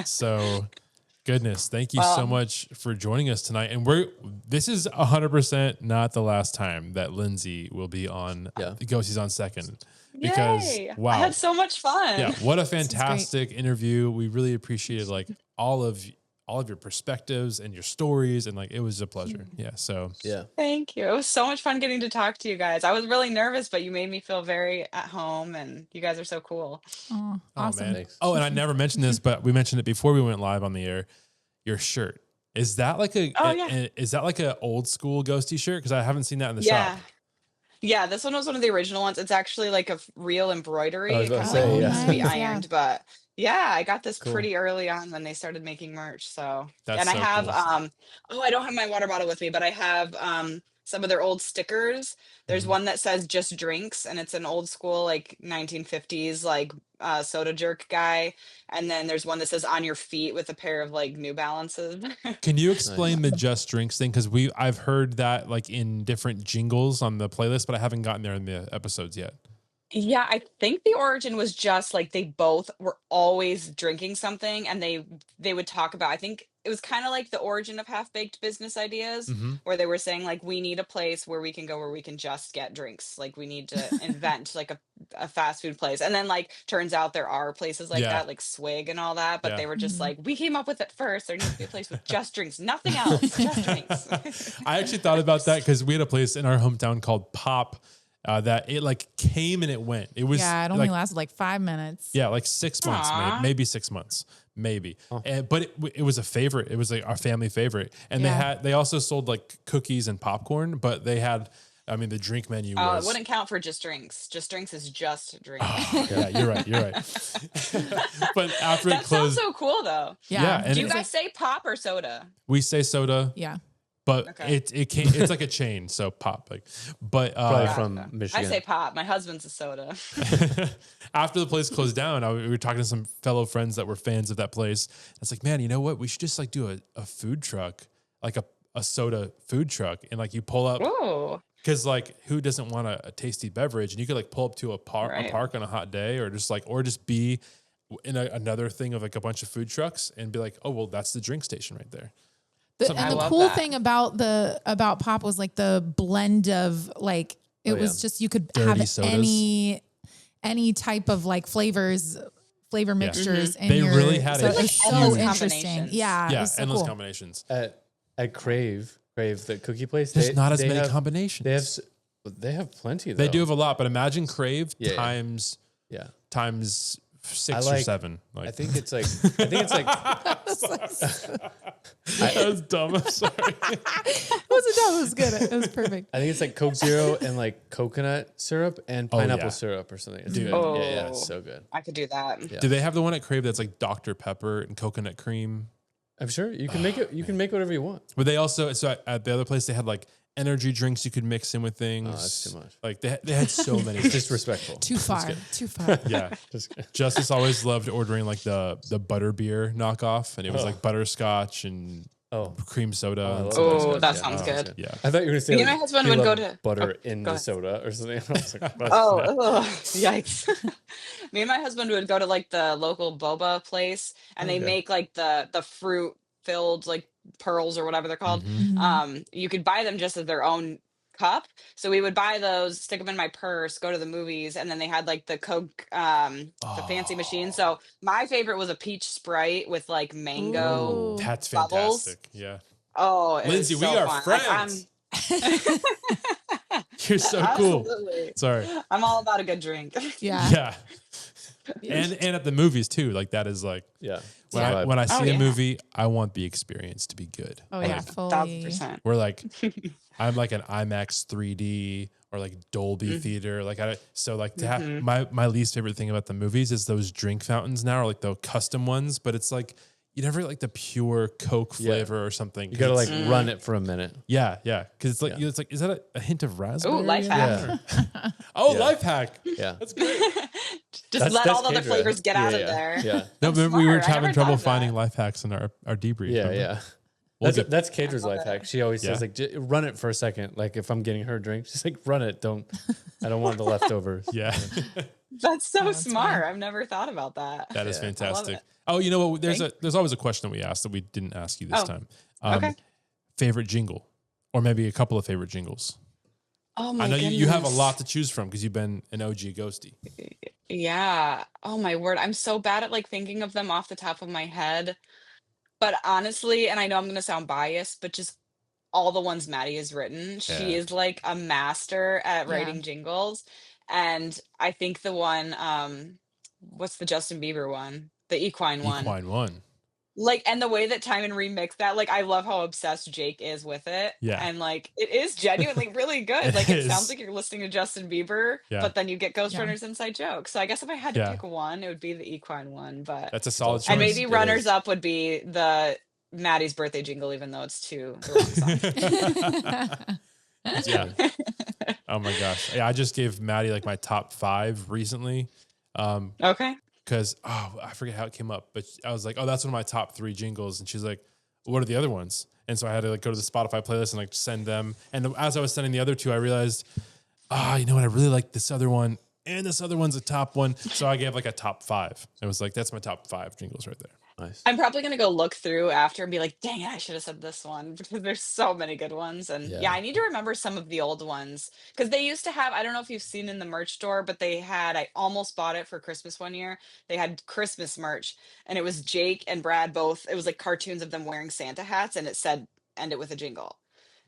So goodness, thank you so much for joining us tonight. And this is 100% not the last time that Lindsay will be on Ghosties on Second. Because Yay. wow. I had so much fun. Yeah, what a fantastic interview. We really appreciated like all of your perspectives and your stories, and like it was a pleasure. Yeah. So Yeah. Thank you. It was so much fun getting to talk to you guys. I was really nervous, but you made me feel very at home, and you guys are so cool. Oh, awesome. man. Thanks. Oh, and I never mentioned this, but we mentioned it before we went live on the air. Your shirt. Is that like is that like a old school Ghostie shirt? Because I haven't seen that in the shop. Yeah, this one was one of the original ones. It's actually like a real embroidery. I was It about to kind of say, like needs to be Nice, yeah. ironed, but yeah, I got this Cool. pretty early on when they started making merch. So That's and I so have cool. I don't have my water bottle with me, but I have some of their old stickers. There's one that says just drinks, and it's an old school like 1950s like soda jerk guy. And then there's one that says on your feet with a pair of like New Balances. Can you explain the Just Drinks thing? Because I've heard that like in different jingles on the playlist, but I haven't gotten there in the episodes yet. Yeah, I think the origin was just like they both were always drinking something, and they would talk about, I think it was kind of like the origin of half-baked business ideas, where they were saying like we need a place where we can go where we can just get drinks. Like we need to invent like a fast food place. And then like turns out there are places like that, like Swig and all that, but they were just like, we came up with it first. There needs to be a place with just drinks, nothing else, just drinks. I actually thought about that because we had a place in our hometown called Pop. That it like came and it went. It was Yeah, it only like, lasted like 5 minutes. yeah, like 6 months, maybe 6 months, maybe. But it was a favorite. It was like our family favorite, and they also sold like cookies and popcorn. But they had I mean, the drink menu Oh, it was. wouldn't count for just drinks. Just drinks is just drinks. Yeah, you're right. You're right. But after it That sounds closed, so cool though. yeah, and Do you it's guys say pop or soda? we say soda, Yeah. but Okay. it's like a chain, so pop. Like, but Probably Gotcha. from I Michigan. say pop. My husband's a soda. after the place closed down, we were talking to some fellow friends that were fans of that place. It's like, man, you know what? We should just like do a food truck, like a soda food truck, and like you pull up. Ooh. Because like, who doesn't want a tasty beverage? And you could like pull up to a Right. park on a hot day, or just be in another thing of like a bunch of food trucks, and be like, oh well, that's the drink station right there. And I the love cool that. thing about pop was like the blend of like it Oh, was yeah. just you could Dirty have sodas. any type of like flavor mixtures. In They your, really had so a it was huge- so Endless interesting. combinations. Yeah, it Yeah, was so endless cool. combinations. At Crave, the cookie place. There's not as they many have- combinations. They have plenty. Though. They do have a lot, but imagine Crave Yeah. times Yeah. 6 I or like- 7. Like, I think it's like. that was dumb. I'm sorry. It wasn't dumb. It was good. It was perfect. I think it's like Coke Zero and like coconut syrup and Oh, pineapple yeah. syrup or something. It's Dude. good. Yeah, it's Oh. so good. I could do that. Yeah. Do they have the one at Crave that's like Dr. Pepper and coconut cream? I'm sure you can make it. You can make whatever you want. But they also, so at the other place, they had like energy drinks you could mix in with things. Oh, that's too much. Like they had so many. Disrespectful. Too far. Too far. Yeah. Justice always loved ordering like the butter beer knockoff, and it was like butterscotch and Oh, cream soda. I and love stuff. Oh, butterscotch. that Yeah, sounds that good. Yeah. I thought you were going to say Me and like, my husband he would go loved to- butter oh, in go the ahead. soda or something. I was like, that's- Oh, ugh, yikes. Me and my husband would go to like the local boba place and they Okay. make like the fruit filled like pearls or whatever they're called. Mhm. You could buy them just as their own cup. So we would buy those, stick them in my purse, go to the movies, and then they had like the Coke, the fancy machine. So my favorite was a peach Sprite with like mango. Ooh. That's Bubbles. fantastic. Yeah. Oh, it Lindsay, was we so are fun. friends. You're so cool. Absolutely. Sorry. I'm all about a good drink. Yeah. Yeah. And at the movies too. Like that is like yeah. when I see Oh, a yeah. movie, I want the experience to be good. Oh yeah. Like, Fully. 1000%. we're like I'm like an IMAX 3D or like Dolby theater. Like so like to have my least favorite thing about the movies is those drink fountains now, or like the custom ones, but it's like you never get like the pure Coke Yeah. flavor or something. You got to 'cause like it's- run it for a minute. yeah. Because it's like it's like, is that a hint of raspberry? Ooh, life in hack. there? Oh, Yeah. life hack. Yeah. That's great. Just let all the other Kedra. flavors get out of Yeah. there. Yeah. No, That's remember we were smart. I having never trouble thought of that. finding life hacks in our debrief. Yeah. remember? Yeah. We'll That's get- that's Kadra's life hack. She always says Yeah. like, run it for a second. Like if I'm getting her a drink, she's like, run it. I don't want the leftovers. Yeah. That's so that's smart. I've never thought about that. That is Yeah. fantastic. it. Oh, you know what? There's Thank- there's always a question that we asked that we didn't ask you this Oh, time. okay. Favorite jingle, or maybe a couple of favorite jingles. Oh my I know you have a goodness. lot to choose from because you've been an OG Ghostie. Yeah. Oh my word. I'm so bad at like thinking of them off the top of my head. But honestly, and I know I'm gonna sound biased, but just all the ones Maddie has written, she Yeah. is like a master at Yeah. writing jingles. And I think the one, what's the Justin Bieber one? The equine one. Equine one. Like, and the way that Timon remixed that, like, I love how obsessed Jake is with it. Yeah. And like, it is genuinely really good. It Like, it sounds is. like you're listening to Justin Bieber, Yeah. but then you get Ghost Yeah. Runner's inside joke. So I guess if I had to Yeah. pick one, it would be the equine one. But That's a solid choice. and maybe It runners is. up would be the Maddie's birthday jingle, even though it's to the wrong song. Yeah. Oh my gosh. Yeah, I just gave Maddie like my top 5 recently. Okay. Because I forget how it came up, but I was like, oh, that's one of my top 3 jingles, and she's like, what are the other ones? And so I had to like go to the Spotify playlist and like send them. And as I was sending the other 2, I realized, you know what? I really like this other one, and this other one's a top one. So I gave like a top 5. It was like that's my top 5 jingles right there. Nice. I'm probably gonna go look through after and be like, dang it, I should have said this one because there's so many good ones. And Yeah. yeah, I need to remember some of the old ones because they used to have, I don't know if you've seen in the merch store, but they had, I almost bought it for Christmas one year. They had Christmas merch and it was Jake and Brad both. It was like cartoons of them wearing Santa hats and it said, end it with a jingle.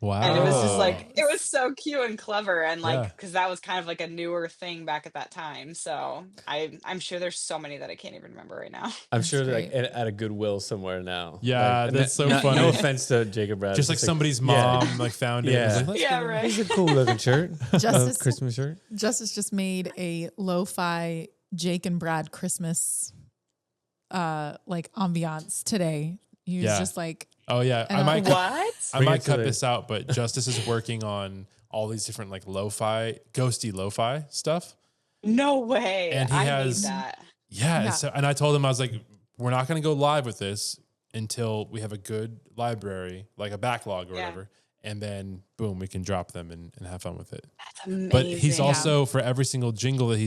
Wow. And it was just like, Oh. it was so cute and clever. And like, Yeah. because that was kind of like a newer thing back at that time. So I'm sure there's so many that I can't even remember right now. I'm sure they're great. like at a Goodwill somewhere now. Yeah, Like, that's so no, funny. No offense to Jacob Brad. Just like somebody's mom like found it. and was Yeah. like, "Let's Yeah, get it." right. It's a cool looking shirt. Justice- Christmas shirt. Justice just made a lo-fi Jake and Brad Christmas like ambiance today. He was Yeah. just like, Oh yeah, I don't- might What? I Bring might it to cut the- this out, but Justice is working on all these different like ghosty lo-fi stuff. No way. And he I has- need that. Yeah, Yeah. So, and I told him, I was like, we're not going to go live with this until we have a good library, like a backlog or Yeah. whatever. And then boom, we can drop them and have fun with it. That's amazing. But he's Yeah. also, for every single jingle that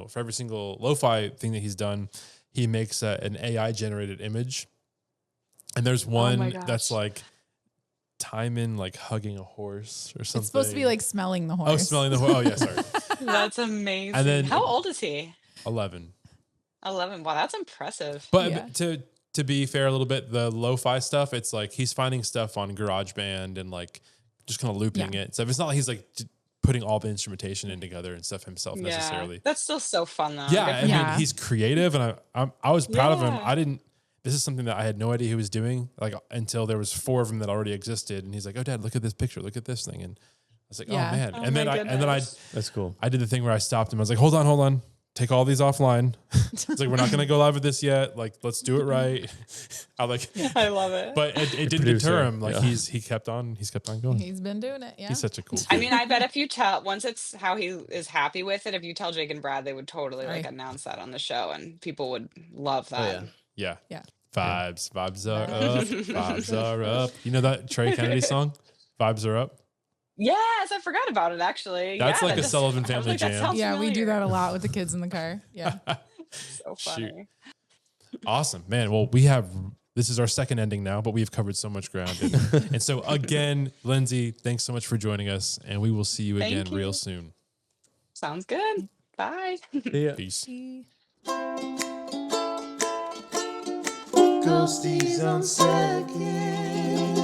for every single lo-fi thing that he's done, he makes an AI generated image. And there's one my that's gosh. like Timon like hugging a horse or something. it's supposed to be like smelling the horse. Oh, smelling the horse. Oh, yeah, sorry. That's amazing. And then- How old is he? 11. 11. Wow, that's impressive. But Yeah. to be fair a little bit, the lo-fi stuff, it's like he's finding stuff on GarageBand and like just kind of looping it. So it's not like he's like putting all the instrumentation in together and stuff himself necessarily. That's still so fun though. Yeah, Good I for mean, Yeah. he's creative, and I was proud of him. Yeah. This is something that I had no idea he was doing, like until there was 4 of them that already existed, and he's like, "Oh, Dad, look at this picture, look at this thing," and I was like, Yeah. "Oh man!" Oh and then my I goodness. That's cool. I did the thing where I stopped him. I was like, hold on. Take all these offline. It's like, we're not going to go live with this yet. Like, let's do it right. I like, I love it. but it didn't producer, deter him. Like yeah. he kept on going. He's been doing it. Yeah. He's such a cool I kid. mean, I bet if you tell once it's how he is happy with it, if you tell Jake and Brad, they would totally like Right. announce that on the show, and people would love that. Yeah. Yeah. Vibes are up. Vibes are up. You know that Trey Kennedy song? Vibes are up. Yes, I forgot about it actually. That's Yeah, like that a just- Sullivan I was family like, that jam. sounds Yeah, we do familiar. that a lot with the kids in the car. Yeah. So Shoot. funny. Awesome, man. Well, this is our second ending now, but we've covered so much ground. And so again, Lindsay, thanks so much for joining us, and we will see you Thank again real you. soon. Sounds good. Bye. Yeah. Peace. Ghosties on second.